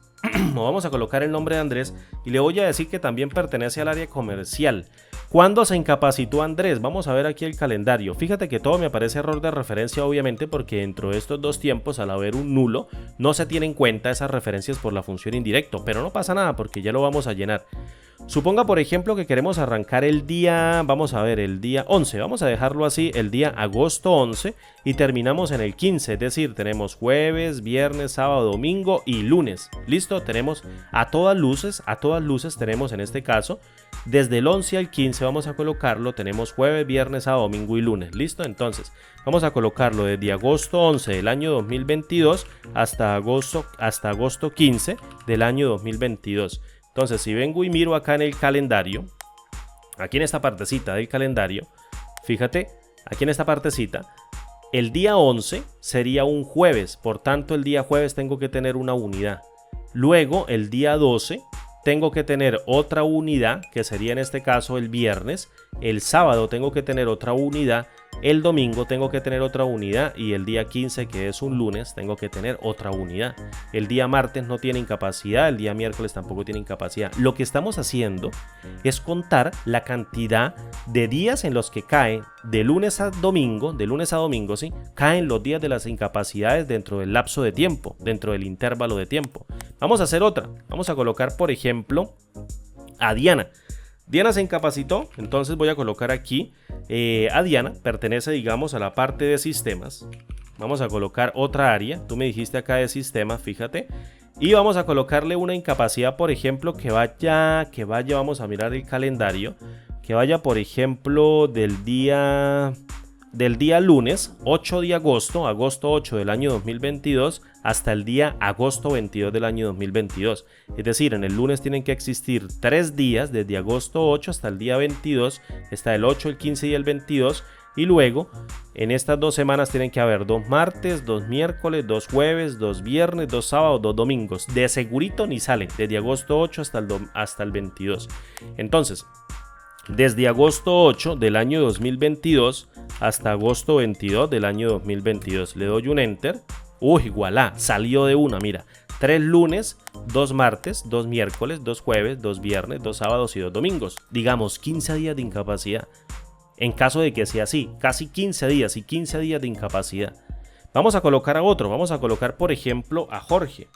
o vamos a colocar el nombre de Andrés y le voy a decir que también pertenece al área comercial. ¿Cuándo se incapacitó Andrés? Vamos a ver aquí el calendario. Fíjate que todo me aparece error de referencia obviamente porque dentro de estos dos tiempos al haber un nulo no se tienen en cuenta esas referencias por la función indirecto, pero no pasa nada porque ya lo vamos a llenar. Suponga por ejemplo que queremos arrancar el día, vamos a ver, el día 11, vamos a dejarlo así, el día agosto 11 y terminamos en el 15, es decir, tenemos jueves, viernes, sábado, domingo y lunes. Listo, tenemos a todas luces tenemos en este caso, desde el 11 al 15 vamos a colocarlo, tenemos jueves, viernes, sábado, domingo y lunes. Listo, entonces vamos a colocarlo desde agosto 11 del año 2022 hasta agosto 15 del año 2022. Entonces, si vengo y miro acá en el calendario, aquí en esta partecita del calendario, fíjate, aquí en esta partecita, el día 11 sería un jueves, por tanto el día jueves tengo que tener una unidad. Luego, el día 12 tengo que tener otra unidad, que sería en este caso el viernes. El sábado tengo que tener otra unidad. El domingo tengo que tener otra unidad y el día 15, que es un lunes, tengo que tener otra unidad. El día martes no tiene incapacidad, el día miércoles tampoco tiene incapacidad. Lo que estamos haciendo es contar la cantidad de días en los que caen de lunes a domingo, ¿sí? Caen los días de las incapacidades dentro del lapso de tiempo, dentro del intervalo de tiempo. Vamos a hacer otra. Vamos a colocar, por ejemplo, a Diana. Diana se incapacitó, entonces voy a colocar aquí a Diana, pertenece digamos a la parte de sistemas. Vamos a colocar otra área, tú me dijiste acá de sistemas, fíjate. Y vamos a colocarle una incapacidad, por ejemplo, que vaya, vamos a mirar el calendario, que vaya por ejemplo del día lunes 8 de agosto 8 del año 2022 hasta el día agosto 22 del año 2022. Es decir, en el lunes tienen que existir 3 días desde agosto 8 hasta el día 22, está el 8, el 15 y el 22. Y luego, en estas 2 semanas tienen que haber 2 martes, 2 miércoles, 2 jueves, 2 viernes, 2 sábados, 2 domingos. De segurito ni salen, desde agosto 8 hasta el 22. Entonces, desde agosto 8 del año 2022 hasta agosto 22 del año 2022. Le doy un enter. Uy, voilà, salió de una, mira. 3 lunes, 2 martes, 2 miércoles, 2 jueves, 2 viernes, 2 sábados y 2 domingos. Digamos 15 días de incapacidad. En caso de que sea así, casi 15 días y 15 días de incapacidad. Vamos a colocar a otro, vamos a colocar por ejemplo a Jorge.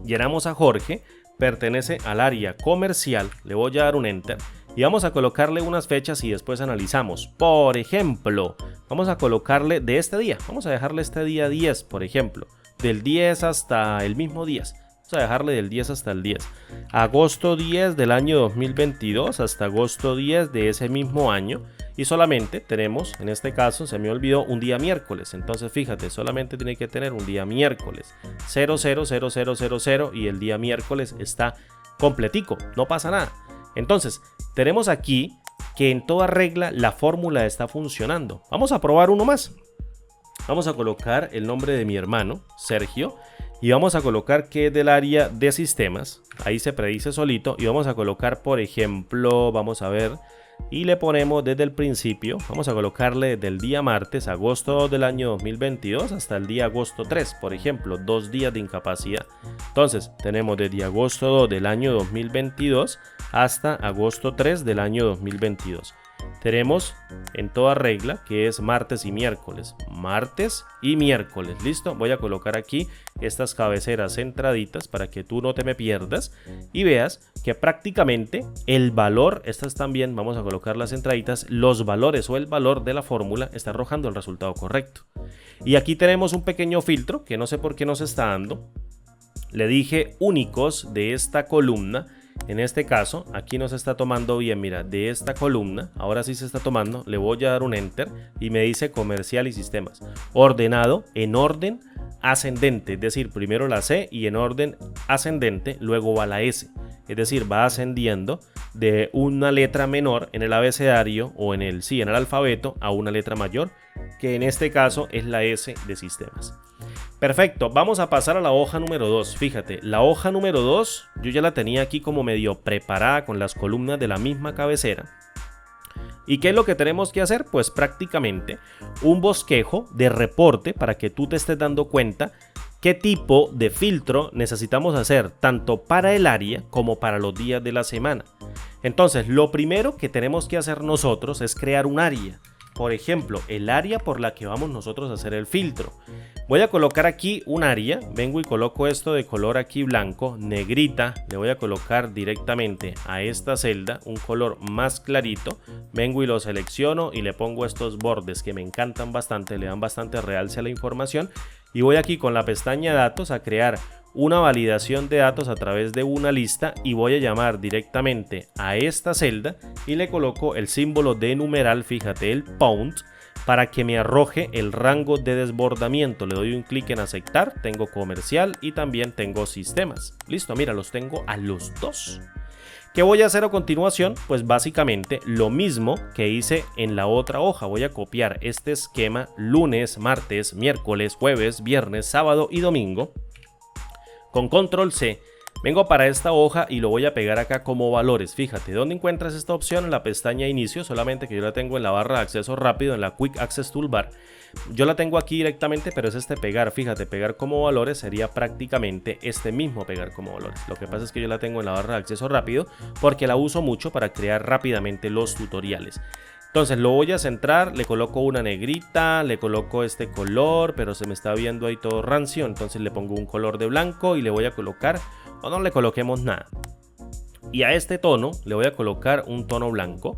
Llenamos a Jorge, pertenece al área comercial, le voy a dar un enter. y vamos a colocarle unas fechas y después analizamos. Por ejemplo, vamos a colocarle de este día, vamos a dejarle este día 10, por ejemplo, del 10 hasta el mismo 10. Vamos a dejarle del 10 hasta el 10. Agosto 10 del año 2022 hasta agosto 10 de ese mismo año. Y solamente tenemos, en este caso, se me olvidó un día miércoles. Entonces, fíjate, solamente tiene que tener un día miércoles. 000000 y el día miércoles está completico. No pasa nada. Entonces, tenemos aquí que en toda regla la fórmula está funcionando. Vamos a probar uno más. Vamos a colocar el nombre de mi hermano, Sergio. Y vamos a colocar que es del área de sistemas. Ahí se predice solito. Y vamos a colocar, por ejemplo, vamos a ver. Y le ponemos desde el principio. Vamos a colocarle desde el día martes, agosto 2 del año 2022 hasta el día agosto 3. Por ejemplo, 2 días de incapacidad. Entonces, tenemos desde agosto 2 del año 2022 hasta agosto 3 del año 2022. Tenemos en toda regla que es martes y miércoles. Martes y miércoles. ¿Listo? Voy a colocar aquí estas cabeceras centraditas para que tú no te me pierdas y veas que prácticamente el valor, estas también vamos a colocar las centraditas, los valores o el valor de la fórmula está arrojando el resultado correcto. Y aquí tenemos un pequeño filtro que no sé por qué nos está dando. Le dije únicos de esta columna. En este caso, aquí no se está tomando bien, mira, de esta columna, ahora sí se está tomando, le voy a dar un enter y me dice comercial y sistemas. Ordenado en orden ascendente, es decir, primero la C y en orden ascendente, luego va la S. Es decir, va ascendiendo de una letra menor en el abecedario o en el alfabeto a una letra mayor, que en este caso es la S de sistemas. Perfecto, vamos a pasar a la hoja número 2. Fíjate, la hoja número 2 yo ya la tenía aquí como medio preparada con las columnas de la misma cabecera. ¿Y qué es lo que tenemos que hacer? Pues prácticamente un bosquejo de reporte para que tú te estés dando cuenta qué tipo de filtro necesitamos hacer tanto para el área como para los días de la semana. Entonces, lo primero que tenemos que hacer nosotros es crear un área. Por ejemplo, el área por la que vamos nosotros a hacer el filtro. Voy a colocar aquí un área, vengo y coloco esto de color aquí blanco, negrita, le voy a colocar directamente a esta celda un color más clarito, vengo y lo selecciono y le pongo estos bordes que me encantan bastante, le dan bastante realce a la información y voy aquí con la pestaña datos a crear una validación de datos a través de una lista y voy a llamar directamente a esta celda y le coloco el símbolo de numeral, fíjate, el pound, para que me arroje el rango de desbordamiento. Le doy un clic en aceptar, tengo comercial y también tengo sistemas. Listo, mira, los tengo a los dos. ¿Qué voy a hacer a continuación? Pues básicamente lo mismo que hice en la otra hoja. Voy a copiar este esquema lunes, martes, miércoles, jueves, viernes, sábado y domingo. Con control C, vengo para esta hoja y lo voy a pegar acá como valores. Fíjate, ¿dónde encuentras esta opción? En la pestaña inicio, solamente que yo la tengo en la barra de acceso rápido, en la Quick Access Toolbar. Yo la tengo aquí directamente, pero es este pegar. Fíjate, pegar como valores sería prácticamente este mismo pegar como valores. Lo que pasa es que yo la tengo en la barra de acceso rápido porque la uso mucho para crear rápidamente los tutoriales. Entonces lo voy a centrar, le coloco una negrita, le coloco este color, pero se me está viendo ahí todo rancio, entonces le pongo un color de blanco y le voy a colocar, o no le coloquemos nada. Y a este tono le voy a colocar un tono blanco,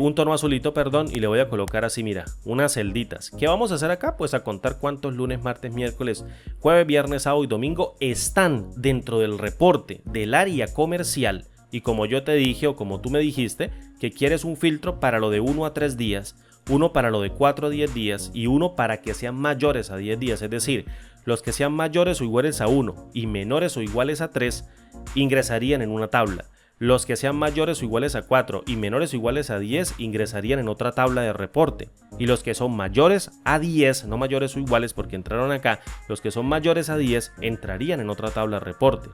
un tono azulito, perdón, y le voy a colocar así, mira, unas celditas. ¿Qué vamos a hacer acá? Pues a contar cuántos lunes, martes, miércoles, jueves, viernes, sábado y domingo están dentro del reporte del área comercial. Y como yo te dije o como tú me dijiste que quieres un filtro para lo de 1 a 3 días, uno para lo de 4 a 10 días y uno para que sean mayores a 10 días. Es decir, los que sean mayores o iguales a 1 y menores o iguales a 3 ingresarían en una tabla. Los que sean mayores o iguales a 4 y menores o iguales a 10 ingresarían en otra tabla de reporte. Y los que son mayores a 10, no mayores o iguales porque entraron acá, los que son mayores a 10 entrarían en otra tabla de reporte.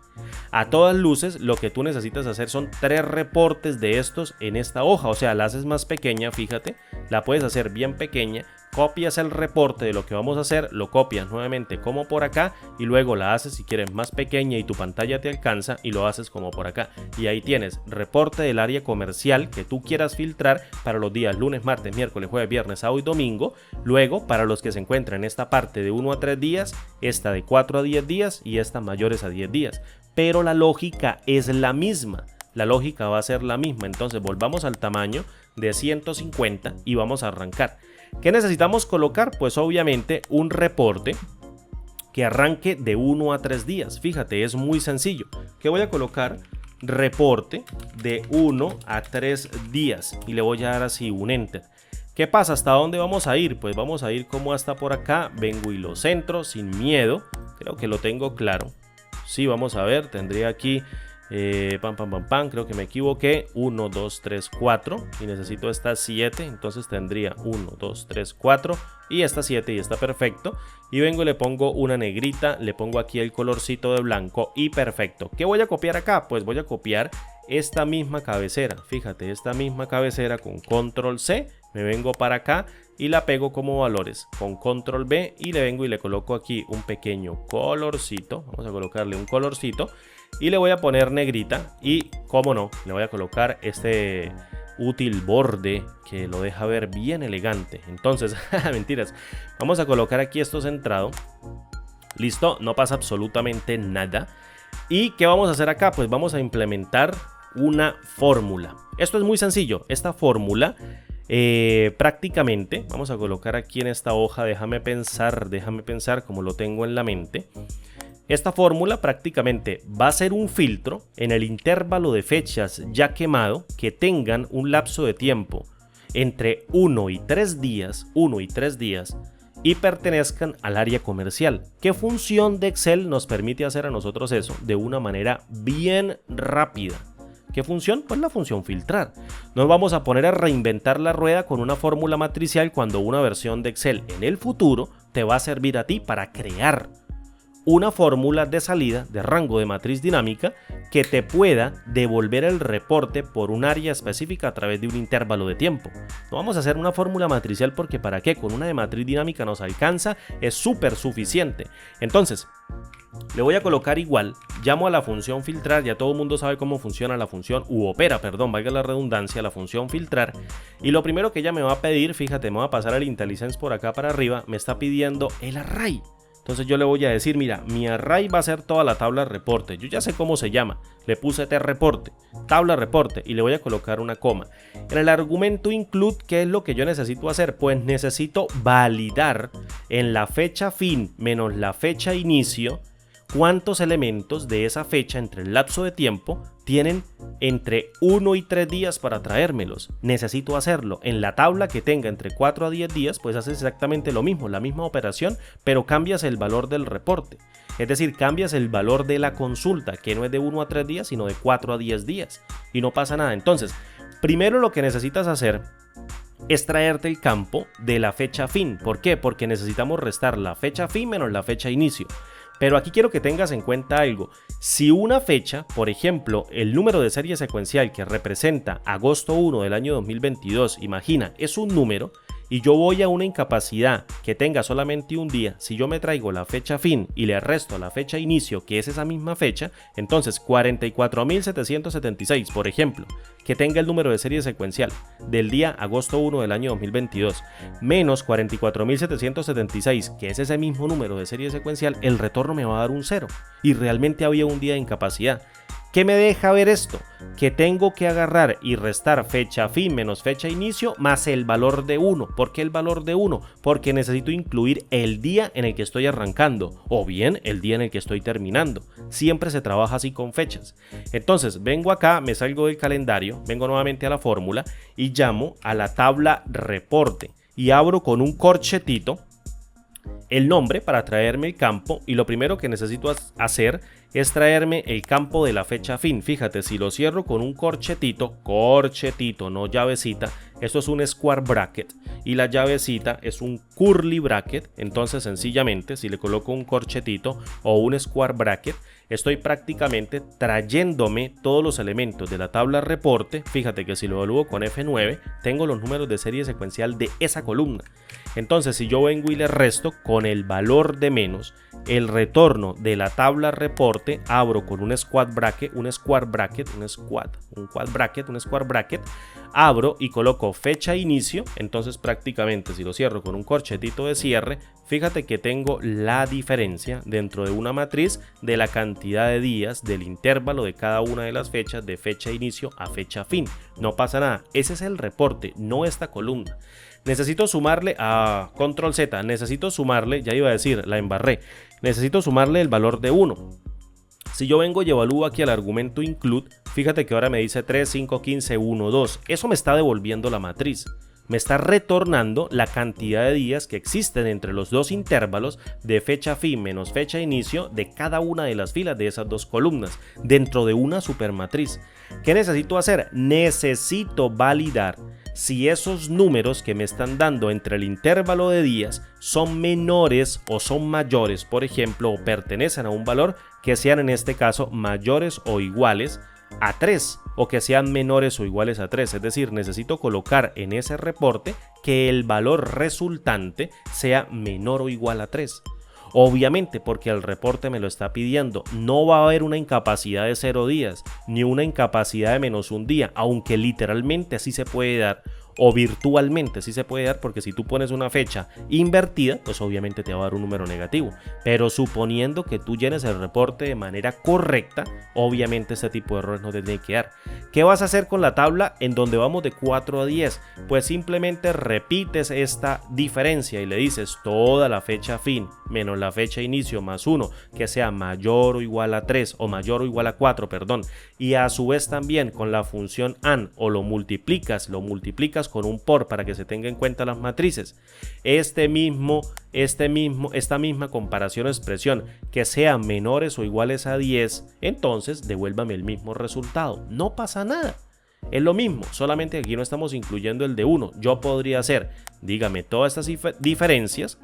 A todas luces, lo que tú necesitas hacer son 3 reportes de estos en esta hoja. O sea, la haces más pequeña, fíjate, la puedes hacer bien pequeña. Copias el reporte de lo que vamos a hacer, lo copias nuevamente como por acá y luego la haces si quieres más pequeña y tu pantalla te alcanza y lo haces como por acá. Y ahí tienes reporte del área comercial que tú quieras filtrar para los días lunes, martes, miércoles, jueves, viernes, sábado y domingo. Luego para los que se encuentran en esta parte de 1 a 3 días, esta de 4 a 10 días y esta mayores a 10 días. Pero la lógica es la misma. la lógica va a ser la misma. Entonces volvamos al tamaño de 150 y vamos a arrancar. ¿Qué necesitamos colocar? Pues obviamente un reporte que arranque de 1 a 3 días. Fíjate, es muy sencillo. ¿Qué voy a colocar? Reporte de 1 a 3 días y le voy a dar así un enter. ¿Qué pasa? ¿Hasta dónde vamos a ir? Pues vamos a ir como hasta por acá. Vengo y lo centro sin miedo. Creo que lo tengo claro. Sí, vamos a ver. Tendría aquí creo que me equivoqué. 1, 2, 3, 4 y necesito esta 7. Entonces tendría 1, 2, 3, 4 y esta 7 y está perfecto. Y vengo y le pongo una negrita, le pongo aquí el colorcito de blanco y perfecto. ¿Qué voy a copiar acá? Pues voy a copiar esta misma cabecera. Fíjate, esta misma cabecera con control C. Me vengo para acá y la pego como valores con control B y le vengo y le coloco aquí un pequeño colorcito. Vamos a colocarle un colorcito y le voy a poner negrita y, como no, le voy a colocar este útil borde que lo deja ver bien elegante. Entonces, mentiras, vamos a colocar aquí esto centrado. Listo, no pasa absolutamente nada. ¿Y qué vamos a hacer acá? Pues vamos a implementar una fórmula. Esto es muy sencillo. Esta fórmula prácticamente, vamos a colocar aquí en esta hoja, déjame pensar como lo tengo en la mente. Esta fórmula prácticamente va a ser un filtro en el intervalo de fechas ya quemado que tengan un lapso de tiempo entre 1 y 3 días, y pertenezcan al área comercial. ¿Qué función de Excel nos permite hacer a nosotros eso de una manera bien rápida? ¿Qué función? Pues la función filtrar. No vamos a poner a reinventar la rueda con una fórmula matricial cuando una versión de Excel en el futuro te va a servir a ti para crear una fórmula de salida de rango de matriz dinámica que te pueda devolver el reporte por un área específica a través de un intervalo de tiempo. No vamos a hacer una fórmula matricial porque ¿para qué? Con una de matriz dinámica nos alcanza, es súper suficiente. Entonces, le voy a colocar igual, llamo a la función filtrar, ya todo el mundo sabe cómo funciona la función, valga la redundancia, la función filtrar. Y lo primero que ella me va a pedir, fíjate, me va a pasar el IntelliSense por acá para arriba, me está pidiendo el array. Entonces yo le voy a decir, mira, mi array va a ser toda la tabla reporte. Yo ya sé cómo se llama. Le puse reporte, tabla reporte y le voy a colocar una coma. En el argumento include, ¿qué es lo que yo necesito hacer? Pues necesito validar en la fecha fin menos la fecha inicio cuántos elementos de esa fecha entre el lapso de tiempo tienen entre 1 y 3 días para traérmelos. Necesito hacerlo en la tabla que tenga entre 4 a 10 días, pues haces exactamente lo mismo, la misma operación, pero cambias el valor del reporte. Es decir, cambias el valor de la consulta, que no es de 1 a 3 días, sino de 4 a 10 días. Y no pasa nada. Entonces, primero lo que necesitas hacer es traerte el campo de la fecha fin. ¿Por qué? Porque necesitamos restar la fecha fin menos la fecha inicio. Pero aquí quiero que tengas en cuenta algo. Si una fecha, por ejemplo, el número de serie secuencial que representa agosto 1 del año 2022, imagina, es un número, y yo voy a una incapacidad que tenga solamente un día, si yo me traigo la fecha fin y le resto la fecha inicio, que es esa misma fecha, entonces 44.776, por ejemplo, que tenga el número de serie secuencial del día agosto 1 del año 2022, menos 44.776, que es ese mismo número de serie secuencial, el retorno me va a dar un 0, y realmente había un día de incapacidad. ¿Qué me deja ver esto? Que tengo que agarrar y restar fecha fin menos fecha inicio más el valor de 1. ¿Por qué el valor de 1? Porque necesito incluir el día en el que estoy arrancando o bien el día en el que estoy terminando. Siempre se trabaja así con fechas. Entonces vengo acá, me salgo del calendario, vengo nuevamente a la fórmula y llamo a la tabla reporte y abro con un corchetito el nombre para traerme el campo, y lo primero que necesito hacer es traerme el campo de la fecha fin. Fíjate, si lo cierro con un corchetito, no llavecita, esto es un square bracket y la llavecita es un curly bracket. Entonces sencillamente si le coloco un corchetito o un square bracket, estoy prácticamente trayéndome todos los elementos de la tabla reporte. Fíjate que si lo evalúo con F9 tengo los números de serie secuencial de esa columna. Entonces si yo vengo y le resto con el valor de menos el retorno de la tabla reporte, abro con un square bracket, abro y coloco fecha inicio, entonces prácticamente si lo cierro con un corchetito de cierre, fíjate que tengo la diferencia dentro de una matriz de la cantidad de días del intervalo de cada una de las fechas de fecha inicio a fecha fin. No pasa nada, ese es el reporte, no esta columna. Necesito sumarle a control Z, necesito sumarle, ya iba a decir, la embarré, necesito sumarle el valor de 1. Si yo vengo y evalúo aquí al argumento include, fíjate que ahora me dice 3, 5, 15, 1, 2. Eso me está devolviendo la matriz. Me está retornando la cantidad de días que existen entre los dos intervalos de fecha fin menos fecha inicio de cada una de las filas de esas dos columnas dentro de una supermatriz. ¿Qué necesito hacer? Necesito validar si esos números que me están dando entre el intervalo de días son menores o son mayores, por ejemplo, o pertenecen a un valor que sean en este caso mayores o iguales a 3 o que sean menores o iguales a 3. Es decir, necesito colocar en ese reporte que el valor resultante sea menor o igual a 3. Obviamente porque el reporte me lo está pidiendo. No va a haber una incapacidad de 0 días ni una incapacidad de menos un día, aunque literalmente así se puede dar o virtualmente sí se puede dar, porque si tú pones una fecha invertida, pues obviamente te va a dar un número negativo. Pero suponiendo que tú llenes el reporte de manera correcta, obviamente este tipo de errores no te tiene que dar. ¿Qué vas a hacer con la tabla en donde vamos de 4 a 10? Pues simplemente repites esta diferencia y le dices toda la fecha fin menos la fecha inicio más 1 que sea mayor o igual a 3 o mayor o igual a 4, perdón. Y a su vez también con la función AND o lo multiplicas con un por para que se tenga en cuenta las matrices. Esta misma comparación o expresión que sean menores o iguales a 10, entonces devuélvame el mismo resultado. No pasa nada. Es lo mismo, solamente aquí no estamos incluyendo el de 1. Yo podría hacer, dígame, todas estas diferencias.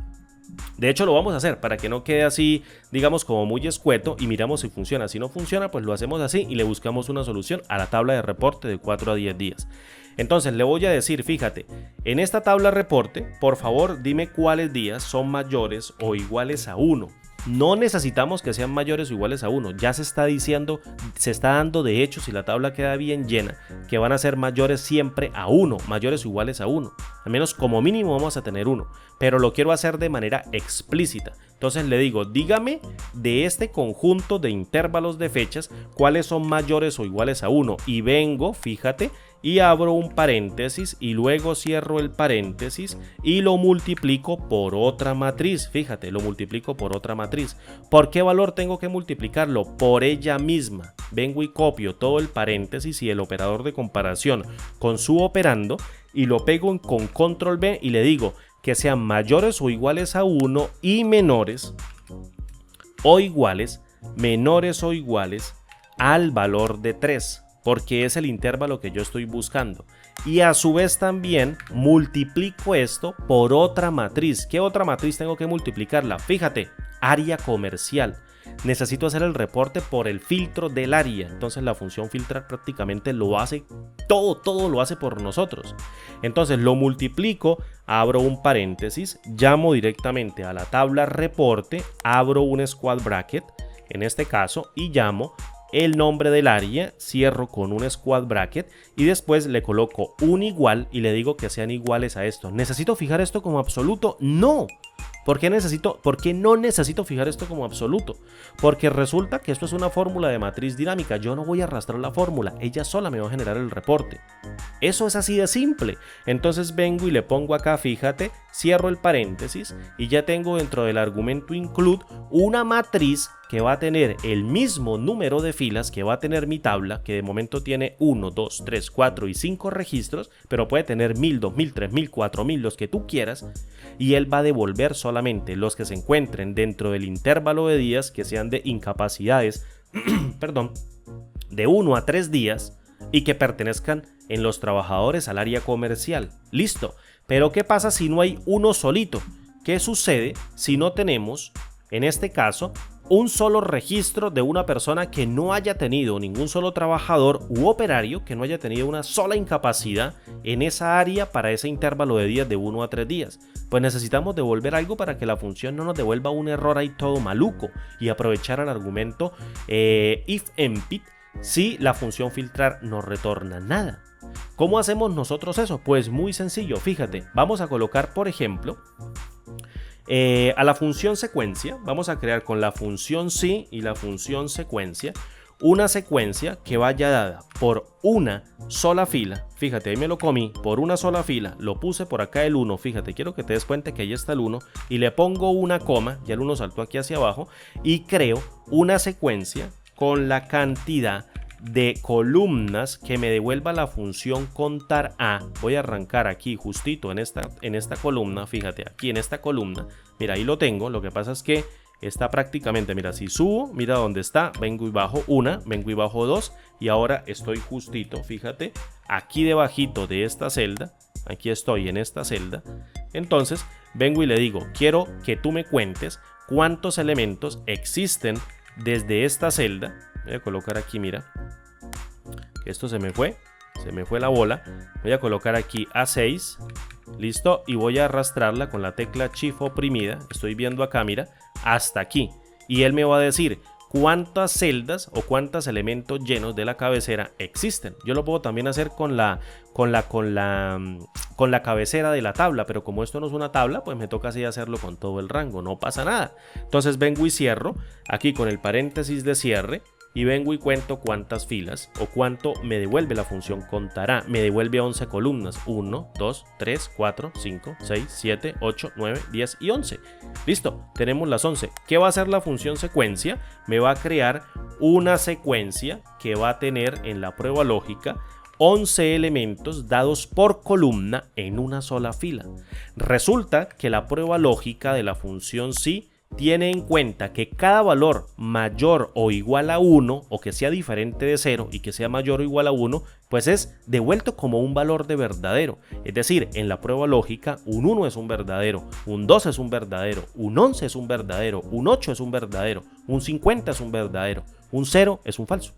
De hecho lo vamos a hacer para que no quede así, digamos, como muy escueto, y miramos si funciona. Si no funciona, pues lo hacemos así y le buscamos una solución a la tabla de reporte de 4 a 10 días. Entonces le voy a decir, fíjate, en esta tabla reporte, por favor dime cuáles días son mayores o iguales a 1. No necesitamos que sean mayores o iguales a 1, ya se está diciendo, se está dando de hecho, si la tabla queda bien llena, que van a ser mayores siempre a 1, mayores o iguales a 1. Al menos como mínimo vamos a tener 1, pero lo quiero hacer de manera explícita. Entonces le digo, dígame de este conjunto de intervalos de fechas, cuáles son mayores o iguales a 1. Y vengo, fíjate, y abro un paréntesis y luego cierro el paréntesis y lo multiplico por otra matriz. Fíjate, lo multiplico por otra matriz. ¿Por qué valor tengo que multiplicarlo? Por ella misma. Vengo y copio todo el paréntesis y el operador de comparación con su operando y lo pego con control B y le digo que sean mayores o iguales a 1 y menores o iguales al valor de 3. Porque es el intervalo que yo estoy buscando. Y a su vez también multiplico esto por otra matriz. ¿Qué otra matriz tengo que multiplicarla? Fíjate, área comercial. Necesito hacer el reporte por el filtro del área. Entonces la función filtrar prácticamente lo hace todo lo hace por nosotros. Entonces lo multiplico, abro un paréntesis, llamo directamente a la tabla reporte, abro un square bracket en este caso y llamo el nombre del área, cierro con un square bracket y después le coloco un igual y le digo que sean iguales a esto. ¿Necesito fijar esto como absoluto? No. ¿Por qué no necesito fijar esto como absoluto? Porque resulta que esto es una fórmula de matriz dinámica. Yo no voy a arrastrar la fórmula, ella sola me va a generar el reporte. Eso es así de simple. Entonces vengo y le pongo acá, fíjate, cierro el paréntesis y ya tengo dentro del argumento include una matriz que va a tener el mismo número de filas que va a tener mi tabla, que de momento tiene 1, 2, 3, 4 y 5 registros, pero puede tener 1000, 2000, 3000, 4000, los que tú quieras, y él va a devolver solamente los que se encuentren dentro del intervalo de días que sean de incapacidades, perdón, de 1 a 3 días y que pertenezcan en los trabajadores al área comercial. Listo, pero ¿qué pasa si no hay uno solito? ¿Qué sucede si no tenemos, en este caso, un solo registro de una persona que no haya tenido ningún solo trabajador u operario que no haya tenido una sola incapacidad en esa área para ese intervalo de días de 1 a 3 días? Pues necesitamos devolver algo para que la función no nos devuelva un error ahí todo maluco y aprovechar el argumento if empty si la función filtrar no retorna nada. ¿Cómo hacemos nosotros eso? Pues muy sencillo, fíjate, vamos a colocar, por ejemplo, a la función secuencia, vamos a crear con la función sí y la función secuencia, una secuencia que vaya dada por una sola fila. Fíjate, ahí me lo comí por una sola fila, lo puse por acá el 1, fíjate, quiero que te des cuenta que ahí está el 1 y le pongo una coma, ya el 1 saltó aquí hacia abajo y creo una secuencia con la cantidad de columnas que me devuelva la función contar a. Voy a arrancar aquí justito en esta columna, fíjate, aquí en esta columna, mira, ahí lo tengo, lo que pasa es que está prácticamente, mira, si subo, mira dónde está, vengo y bajo una, vengo y bajo dos y ahora estoy justito, fíjate, aquí debajito de esta celda, aquí estoy en esta celda, entonces vengo y le digo, quiero que tú me cuentes cuántos elementos existen desde esta celda. Voy a colocar aquí, mira, esto se me fue la bola, voy a colocar aquí A6, listo, y voy a arrastrarla con la tecla Shift oprimida, estoy viendo acá, mira, hasta aquí, y él me va a decir cuántas celdas o cuántos elementos llenos de la cabecera existen. Yo lo puedo también hacer con la cabecera de la tabla, pero como esto no es una tabla, pues me toca así hacerlo con todo el rango, no pasa nada. Entonces vengo y cierro aquí con el paréntesis de cierre y vengo y cuento cuántas filas o cuánto me devuelve la función contará. Me devuelve 11 columnas, 1, 2, 3, 4, 5, 6, 7, 8, 9, 10 y 11. Listo, tenemos las 11. ¿Qué va a hacer la función secuencia? Me va a crear una secuencia que va a tener en la prueba lógica 11 elementos dados por columna en una sola fila. Resulta que la prueba lógica de la función sí tiene en cuenta que cada valor mayor o igual a 1 o que sea diferente de 0 y que sea mayor o igual a 1, pues es devuelto como un valor de verdadero. Es decir, en la prueba lógica un 1 es un verdadero, un 2 es un verdadero, un 11 es un verdadero, un 8 es un verdadero, un 50 es un verdadero, un 0 es un falso.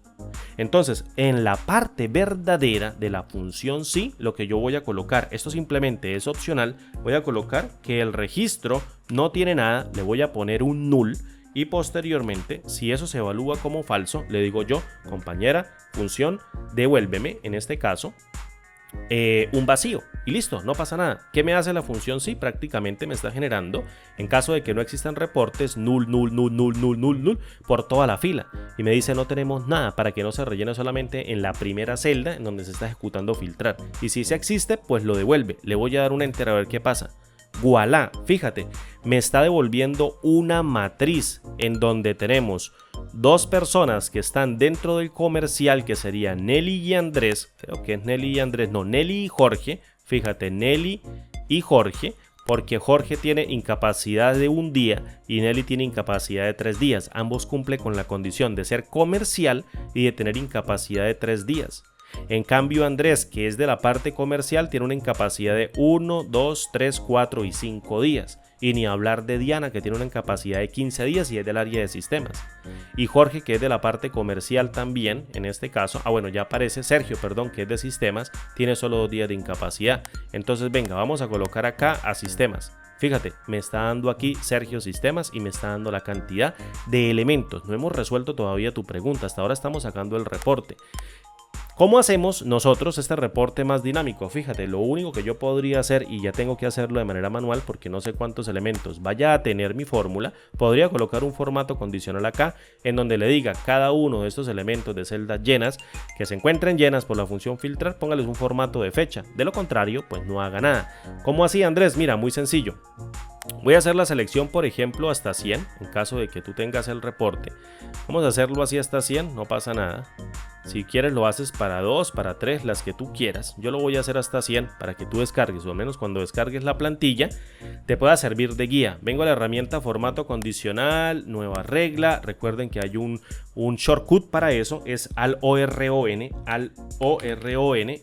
Entonces, en la parte verdadera de la función sí, lo que yo voy a colocar, esto simplemente es opcional, voy a colocar que el registro no tiene nada, le voy a poner un null y posteriormente, si eso se evalúa como falso, le digo yo, compañera, función, devuélveme, en este caso, un vacío y listo, no pasa nada. ¿Qué me hace la función sí? Prácticamente me está generando, en caso de que no existan reportes, null, null, null, null, null, null, null por toda la fila y me dice no tenemos nada para que no se rellene solamente en la primera celda en donde se está ejecutando filtrar, y si se existe pues lo devuelve. Le voy a dar un enter a ver qué pasa. Voilà, fíjate, me está devolviendo una matriz en donde tenemos dos personas que están dentro del comercial, que serían Nelly y Andrés, creo que es Nelly y Andrés, no, Nelly y Jorge, fíjate, Nelly y Jorge, porque Jorge tiene incapacidad de un día y Nelly tiene incapacidad de 3 días, ambos cumplen con la condición de ser comercial y de tener incapacidad de 3 días. En cambio Andrés, que es de la parte comercial, tiene una incapacidad de 1, 2, 3, 4 y 5 días. Y ni hablar de Diana, que tiene una incapacidad de 15 días y es del área de sistemas. Y Jorge, que es de la parte comercial también, en este caso, bueno, ya aparece Sergio, perdón, que es de sistemas, tiene solo 2 días de incapacidad. Entonces venga, vamos a colocar acá a sistemas. Fíjate, me está dando aquí Sergio Sistemas y me está dando la cantidad de elementos. No hemos resuelto todavía tu pregunta, hasta ahora estamos sacando el reporte. ¿Cómo hacemos nosotros este reporte más dinámico? Fíjate, lo único que yo podría hacer, y ya tengo que hacerlo de manera manual porque no sé cuántos elementos vaya a tener mi fórmula, podría colocar un formato condicional acá en donde le diga cada uno de estos elementos de celdas llenas que se encuentren llenas por la función filtrar, póngales un formato de fecha. De lo contrario, pues no haga nada. ¿Cómo así, Andrés? Mira, muy sencillo. Voy a hacer la selección, por ejemplo, hasta 100, en caso de que tú tengas el reporte. Vamos a hacerlo así hasta 100, no pasa nada. Si quieres lo haces para 2, para 3, las que tú quieras. Yo lo voy a hacer hasta 100 para que tú descargues, o al menos cuando descargues la plantilla, te pueda servir de guía. Vengo a la herramienta formato condicional, nueva regla. Recuerden que hay un shortcut para eso, es al ORON,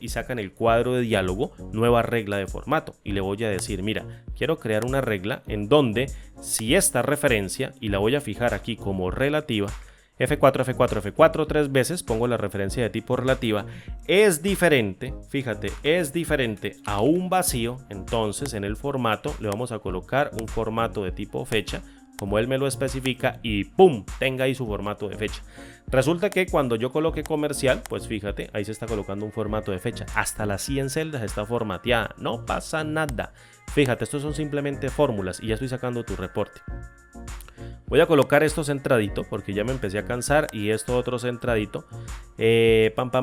y sacan el cuadro de diálogo, nueva regla de formato. Y le voy a decir, mira, quiero crear una regla en donde si esta referencia, y la voy a fijar aquí como relativa, F4, F4, F4 3 veces, pongo la referencia de tipo relativa, es diferente, fíjate, es diferente a un vacío, entonces en el formato le vamos a colocar un formato de tipo fecha, como él me lo especifica y ¡pum! Tenga ahí su formato de fecha. Resulta que cuando yo coloque comercial, pues fíjate, ahí se está colocando un formato de fecha. Hasta las 100 celdas está formateada, no pasa nada. Fíjate, estos son simplemente fórmulas y ya estoy sacando tu reporte. Voy a colocar esto centradito porque ya me empecé a cansar y esto otro centradito.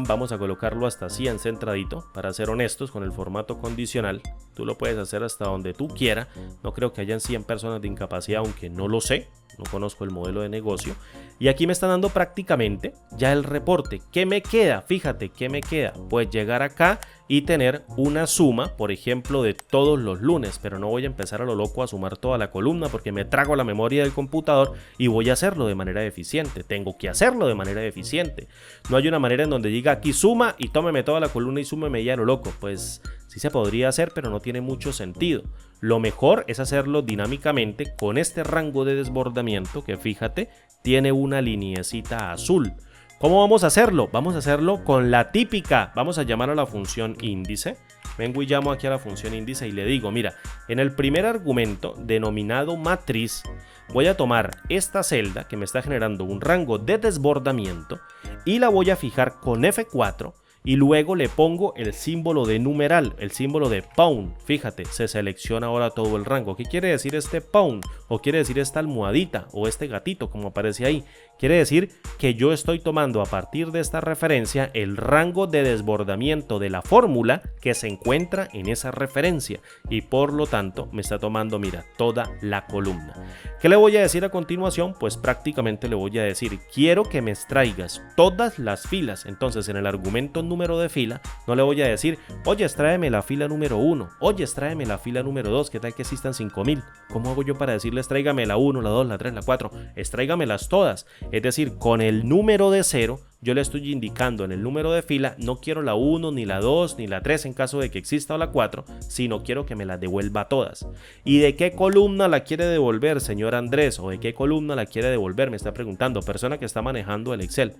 Vamos a colocarlo hasta 100 centradito para ser honestos con el formato condicional. Tú lo puedes hacer hasta donde tú quieras. No creo que hayan 100 personas de incapacidad, aunque no lo sé. No conozco el modelo de negocio. Y aquí me está dando prácticamente ya el reporte. ¿Qué me queda? Fíjate, ¿qué me queda? Pues llegar acá y tener una suma, por ejemplo, de todos los lunes. Pero no voy a empezar a lo loco a sumar toda la columna porque me trago la memoria del computador y voy a hacerlo de manera eficiente. Tengo que hacerlo de manera eficiente. No hay una manera en donde diga aquí suma y tómeme toda la columna y súmeme ya a lo loco. Pues sí se podría hacer, pero no tiene mucho sentido. Lo mejor es hacerlo dinámicamente con este rango de desbordamiento que fíjate tiene una lineecita azul. ¿Cómo vamos a hacerlo? Vamos a hacerlo con la típica. Vamos a llamar a la función índice. Vengo y llamo aquí a la función índice y le digo, mira, en el primer argumento denominado matriz, voy a tomar esta celda que me está generando un rango de desbordamiento y la voy a fijar con F4 y luego le pongo el símbolo de numeral, el símbolo de pound. Fíjate, se selecciona ahora todo el rango. ¿Qué quiere decir este pound? ¿O quiere decir esta almohadita o este gatito como aparece ahí? Quiere decir que yo estoy tomando a partir de esta referencia el rango de desbordamiento de la fórmula que se encuentra en esa referencia y por lo tanto me está tomando, mira, toda la columna. ¿Qué le voy a decir a continuación? Pues prácticamente le voy a decir, quiero que me extraigas todas las filas. Entonces en el argumento número de fila no le voy a decir, oye, extráeme la fila número 1, oye, extráeme la fila número 2, ¿qué tal que existan 5000? ¿Cómo hago yo para decirles tráigame la 1, la 2, la 3, la 4? Extráigamelas todas. Es decir, con el número de 0, yo le estoy indicando en el número de fila, no quiero la 1, ni la 2, ni la 3 en caso de que exista o la 4, sino quiero que me las devuelva todas. ¿Y de qué columna la quiere devolver, señor Andrés? ¿O de qué columna la quiere devolver? Me está preguntando, persona que está manejando el Excel.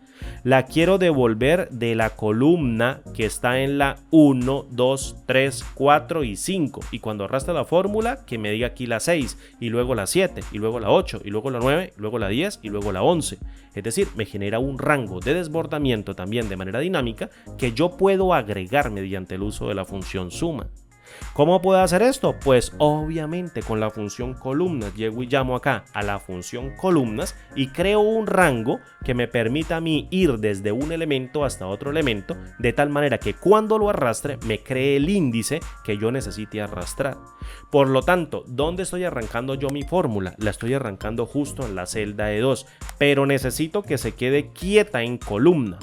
La quiero devolver de la columna que está en la 1, 2, 3, 4 y 5. Y cuando arrastre la fórmula, que me diga aquí la 6, y luego la 7, y luego la 8, y luego la 9, y luego la 10, y luego la 11. Es decir, me genera un rango de desbordamiento también de manera dinámica que yo puedo agregar mediante el uso de la función suma. ¿Cómo puedo hacer esto? Pues obviamente con la función columnas. Llego y llamo acá a la función columnas y creo un rango que me permita a mí ir desde un elemento hasta otro elemento, de tal manera que cuando lo arrastre me cree el índice que yo necesite arrastrar. Por lo tanto, ¿dónde estoy arrancando yo mi fórmula? La estoy arrancando justo en la celda E2, pero necesito que se quede quieta en columna.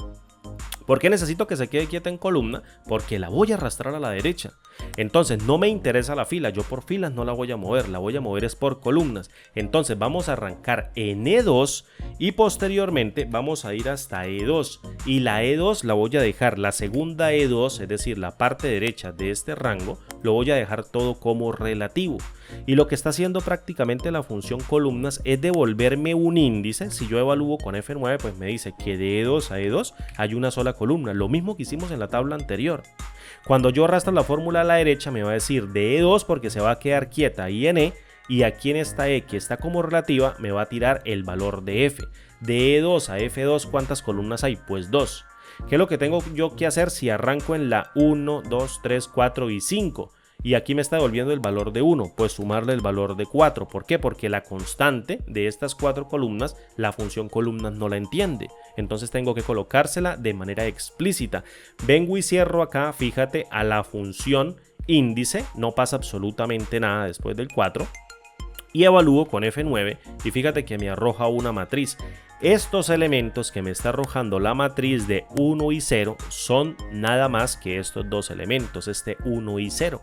¿Por qué necesito que se quede quieta en columna? Porque la voy a arrastrar a la derecha. Entonces no me interesa la fila, yo por filas no la voy a mover, la voy a mover es por columnas. Entonces vamos a arrancar en E2 y posteriormente vamos a ir hasta E2. Y la E2 la voy a dejar, la segunda E2, es decir, la parte derecha de este rango, lo voy a dejar todo como relativo. Y lo que está haciendo prácticamente la función columnas es devolverme un índice. Si yo evalúo con F9, pues me dice que de E2 a E2 hay una sola columna, lo mismo que hicimos en la tabla anterior. Cuando yo arrastro la fórmula a la derecha me va a decir de E2 porque se va a quedar quieta ahí en E, y aquí en esta E que está como relativa me va a tirar el valor de F. De E2 a F2, ¿cuántas columnas hay? Pues 2. ¿Qué es lo que tengo yo que hacer si arranco en la 1, 2, 3, 4 y 5? Y aquí me está devolviendo el valor de 1, pues sumarle el valor de 4. ¿Por qué? Porque la constante de estas 4 columnas, la función columnas no la entiende. Entonces tengo que colocársela de manera explícita. Vengo y cierro acá, fíjate, a la función índice, no pasa absolutamente nada después del 4. Y evalúo con F9 y fíjate que me arroja una matriz. Estos elementos que me está arrojando la matriz de 1 y 0 son nada más que estos dos elementos, este 1 y 0.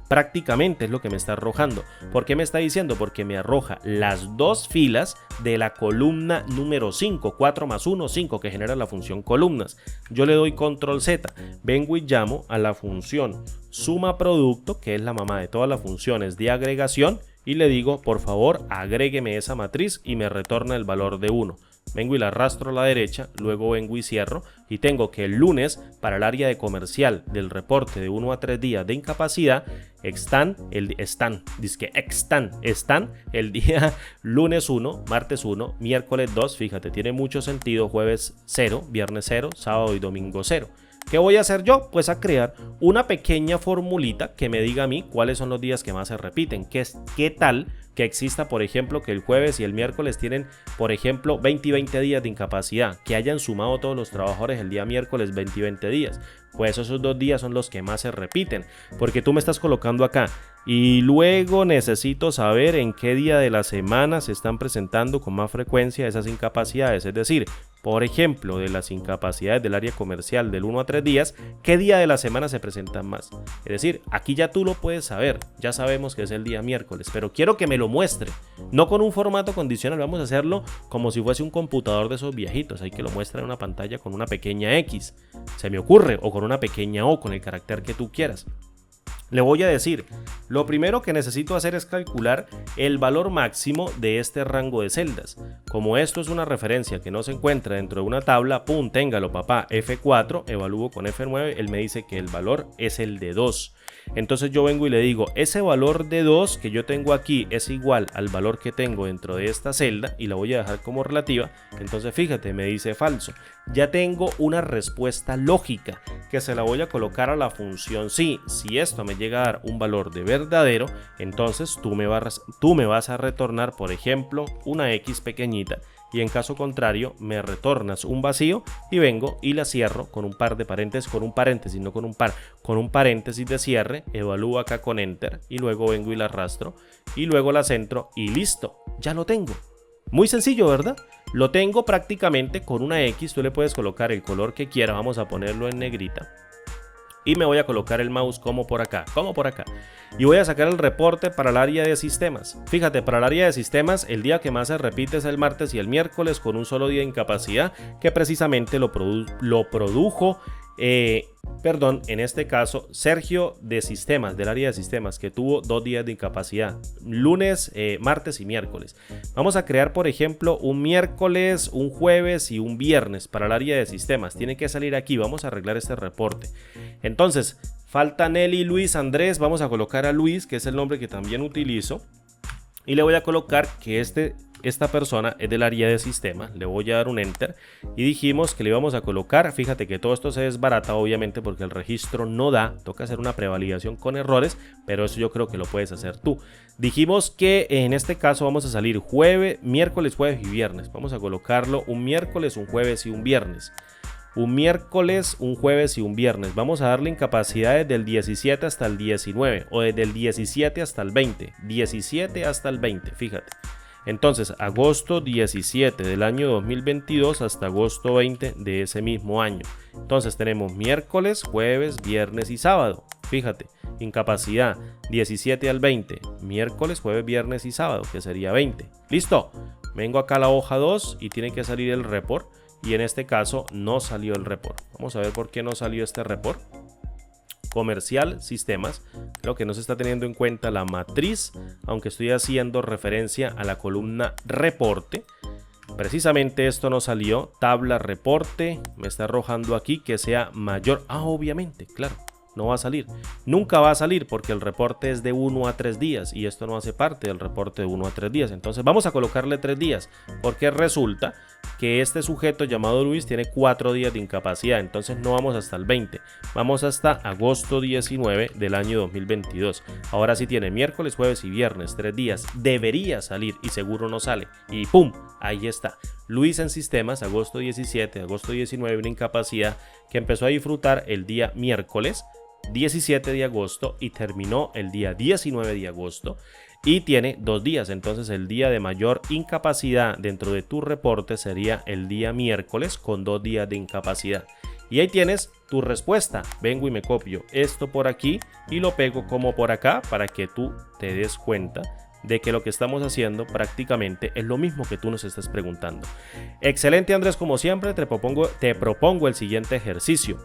Prácticamente es lo que me está arrojando. ¿Por qué me está diciendo? Porque me arroja las dos filas de la columna número 5, 4 más 1, 5, que genera la función columnas. Yo le doy control Z, vengo y llamo a la función suma producto, que es la mamá de todas las funciones de agregación, y le digo, por favor, agrégueme esa matriz y me retorna el valor de 1. vengo y la arrastro a la derecha, luego vengo y cierro y tengo que el lunes para el área de comercial del reporte de 1 a 3 días de incapacidad están el día lunes 1, martes 1, miércoles 2, fíjate, tiene mucho sentido, jueves 0, viernes 0, sábado y domingo 0. ¿Qué voy a hacer yo? Pues a crear una pequeña formulita que me diga a mí cuáles son los días que más se repiten. ¿Qué tal que exista, por ejemplo, que el jueves y el miércoles tienen, por ejemplo, 20 y 20 días de incapacidad? Que hayan sumado todos los trabajadores el día miércoles 20 y 20 días. Pues esos 2 días son los que más se repiten. Porque tú me estás colocando acá. Y luego necesito saber en qué día de la semana se están presentando con más frecuencia esas incapacidades. Es decir, por ejemplo, de las incapacidades del área comercial del 1 a 3 días, ¿qué día de la semana se presentan más? Es decir, aquí ya tú lo puedes saber, ya sabemos que es el día miércoles, pero quiero que me lo muestre, no con un formato condicional, vamos a hacerlo como si fuese un computador de esos viejitos, hay que lo muestra en una pantalla con una pequeña X, se me ocurre, o con una pequeña O, con el carácter que tú quieras. Le voy a decir, lo primero que necesito hacer es calcular el valor máximo de este rango de celdas. Como esto es una referencia que no se encuentra dentro de una tabla, pum, téngalo papá, F4, evalúo con F9, él me dice que el valor es el de 2. Entonces yo vengo y le digo, ese valor de 2 que yo tengo aquí es igual al valor que tengo dentro de esta celda y la voy a dejar como relativa. Entonces fíjate, me dice falso. Ya tengo una respuesta lógica que se la voy a colocar a la función sí. Si esto me llega a dar un valor de verdadero, entonces tú me vas a retornar, por ejemplo, una X pequeñita. Y en caso contrario me retornas un vacío y vengo y la cierro con un par de paréntesis, con un paréntesis de cierre, evalúo acá con enter y luego vengo y la arrastro y luego la centro y listo, ya lo tengo. Muy sencillo, ¿verdad? Lo tengo prácticamente con una X, tú le puedes colocar el color que quieras, vamos a ponerlo en negrita. Y me voy a colocar el mouse como por acá. Y voy a sacar el reporte para el área de sistemas. Fíjate, para el área de sistemas, el día que más se repite es el martes y el miércoles con un solo día de incapacidad que precisamente lo produjo, en este caso, Sergio de sistemas, del área de sistemas, que tuvo 2 días de incapacidad, lunes, martes y miércoles. Vamos a crear, por ejemplo, un miércoles, un jueves y un viernes para el área de sistemas. Tiene que salir aquí, vamos a arreglar este reporte. Entonces, falta Nelly, Luis, Andrés, vamos a colocar a Luis, que es el nombre que también utilizo. Y le voy a colocar que esta persona es del área de sistemas, le voy a dar un enter y dijimos que le íbamos a colocar, fíjate que todo esto se desbarata obviamente porque el registro no da, toca hacer una prevalidación con errores, pero eso yo creo que lo puedes hacer tú. Dijimos que en este caso vamos a salir miércoles, jueves y viernes, vamos a colocarlo un miércoles, un jueves y un viernes. Un miércoles, un jueves y un viernes. Vamos a darle incapacidades del 17 hasta el 19 o desde el 17 hasta el 20. 17 hasta el 20, fíjate. Entonces, agosto 17 del año 2022 hasta agosto 20 de ese mismo año. Entonces tenemos miércoles, jueves, viernes y sábado. Fíjate, incapacidad 17 al 20. Miércoles, jueves, viernes y sábado, que sería 20. ¿Listo? Vengo acá a la hoja 2 y tiene que salir el report. Y en este caso no salió el report. Vamos a ver por qué no salió este report. Comercial, sistemas. Creo que no se está teniendo en cuenta la matriz, aunque estoy haciendo referencia a la columna reporte. Precisamente esto no salió. Tabla reporte. Me está arrojando aquí que sea mayor. Obviamente, claro. No va a salir, nunca va a salir porque el reporte es de 1 a 3 días y esto no hace parte del reporte de 1 a 3 días. Entonces vamos a colocarle 3 días porque resulta que este sujeto llamado Luis tiene 4 días de incapacidad. Entonces no vamos hasta el 20, vamos hasta agosto 19 del año 2022. Ahora sí tiene miércoles, jueves y viernes, 3 días. Debería salir y seguro no sale. Y ¡pum! Ahí está. Luis en sistemas, agosto 17, agosto 19, una incapacidad que empezó a disfrutar el día miércoles 17 de agosto y terminó el día 19 de agosto y tiene 2 días. Entonces el día de mayor incapacidad dentro de tu reporte sería el día miércoles con 2 días de incapacidad. Y ahí tienes tu respuesta. Vengo y me copio esto por aquí y lo pego como por acá para que tú te des cuenta de que lo que estamos haciendo prácticamente es lo mismo que tú nos estás preguntando. Excelente, Andrés, como siempre te propongo el siguiente ejercicio.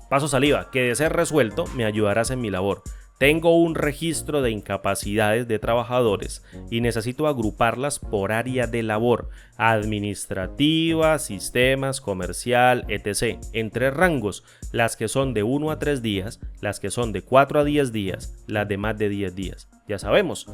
Paso saliva, que de ser resuelto me ayudarás en mi labor. Tengo un registro de incapacidades de trabajadores y necesito agruparlas por área de labor, administrativa, sistemas, comercial, etc. Entre rangos, las que son de 1 a 3 días, las que son de 4 a 10 días, las de más de 10 días. Ya sabemos.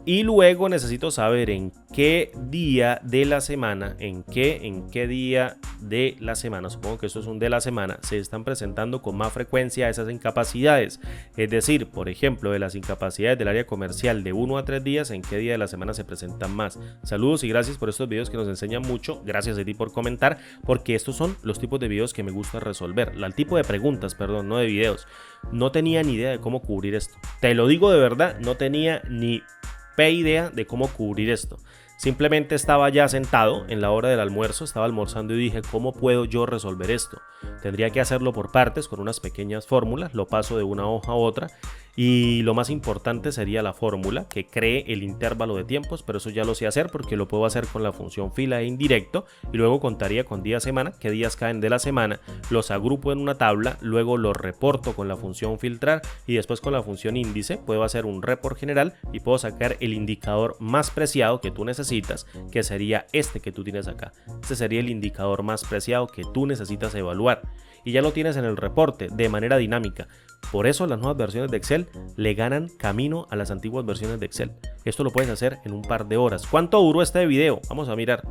Y luego necesito saber en qué día de la semana, en qué día de la semana, supongo que esto es un de la semana, se están presentando con más frecuencia esas incapacidades. Es decir, por ejemplo, de las incapacidades del área comercial de 1 a 3 días, en qué día de la semana se presentan más. Saludos y gracias por estos videos que nos enseñan mucho. Gracias a ti por comentar, porque estos son los tipos de videos que me gusta resolver. El tipo de preguntas, perdón, no de videos. No tenía ni idea de cómo cubrir esto. Te lo digo de verdad, no tenía ni idea de cómo cubrir esto. Simplemente estaba ya sentado en la hora del almuerzo, estaba almorzando y dije, ¿cómo puedo yo resolver esto? Tendría que hacerlo por partes con unas pequeñas fórmulas, lo paso de una hoja a otra y lo más importante sería la fórmula que cree el intervalo de tiempos, pero eso ya lo sé hacer porque lo puedo hacer con la función fila e indirecto y luego contaría con día semana, qué días caen de la semana, los agrupo en una tabla, luego los reporto con la función filtrar y después con la función índice puedo hacer un report general y puedo sacar el indicador más preciado que tú necesitas, que sería este que tú tienes acá. Este sería el indicador más preciado que tú necesitas evaluar y ya lo tienes en el reporte de manera dinámica. Por eso las nuevas versiones de Excel le ganan camino a las antiguas versiones de Excel. Esto lo puedes hacer en un par de horas. ¿Cuánto duró este video? Vamos a mirar.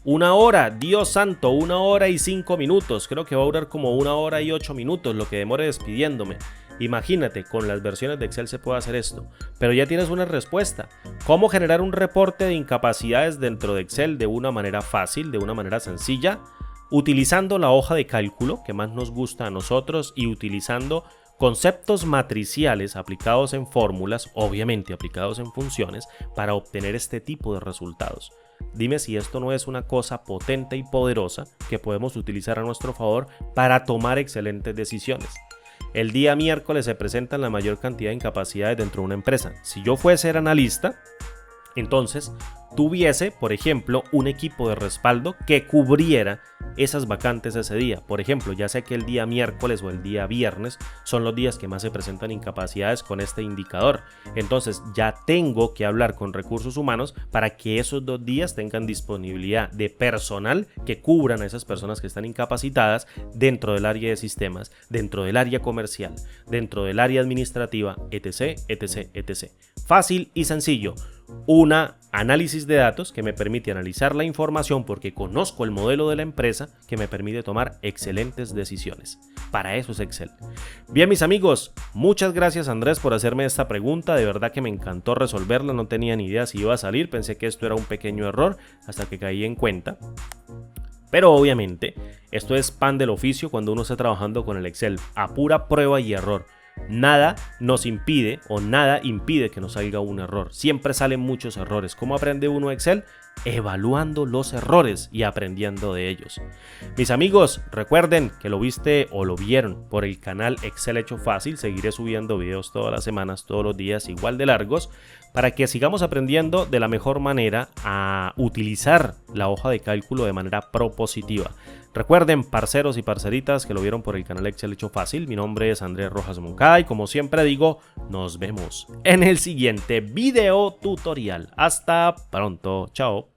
1 hora, Dios santo, 1 hora y 5 minutos. Creo que va a durar como 1 hora y 8 minutos lo que demore despidiéndome. Imagínate, con las versiones de Excel se puede hacer esto. Pero ya tienes una respuesta. ¿Cómo generar un reporte de incapacidades dentro de Excel de una manera fácil, de una manera sencilla? Utilizando la hoja de cálculo que más nos gusta a nosotros y utilizando conceptos matriciales aplicados en fórmulas, obviamente aplicados en funciones, para obtener este tipo de resultados. Dime si esto no es una cosa potente y poderosa que podemos utilizar a nuestro favor para tomar excelentes decisiones. El día miércoles se presentan la mayor cantidad de incapacidades dentro de una empresa. Si yo fuese ser analista, entonces tuviese, por ejemplo, un equipo de respaldo que cubriera esas vacantes ese día. Por ejemplo, ya sé que el día miércoles o el día viernes son los días que más se presentan incapacidades con este indicador. Entonces ya tengo que hablar con recursos humanos para que esos 2 días tengan disponibilidad de personal que cubran a esas personas que están incapacitadas dentro del área de sistemas, dentro del área comercial, dentro del área administrativa, etc, etc, etc. Fácil y sencillo. Una análisis de datos que me permite analizar la información porque conozco el modelo de la empresa que me permite tomar excelentes decisiones. Para eso es Excel. Bien, mis amigos, muchas gracias Andrés por hacerme esta pregunta. De verdad que me encantó resolverla. No tenía ni idea si iba a salir. Pensé que esto era un pequeño error hasta que caí en cuenta. Pero obviamente esto es pan del oficio cuando uno está trabajando con el Excel a pura prueba y error. Nada nos impide o nada impide que nos salga un error. Siempre salen muchos errores. ¿Cómo aprende uno Excel? Evaluando los errores y aprendiendo de ellos. Mis amigos, recuerden que lo viste o lo vieron por el canal Excel Hecho Fácil. Seguiré subiendo videos todas las semanas, todos los días, igual de largos, para que sigamos aprendiendo de la mejor manera a utilizar la hoja de cálculo de manera propositiva. Recuerden, parceros y parceritas que lo vieron por el canal Excel Hecho Fácil, mi nombre es Andrés Rojas Moncada y como siempre digo, nos vemos en el siguiente video tutorial. Hasta pronto, chao.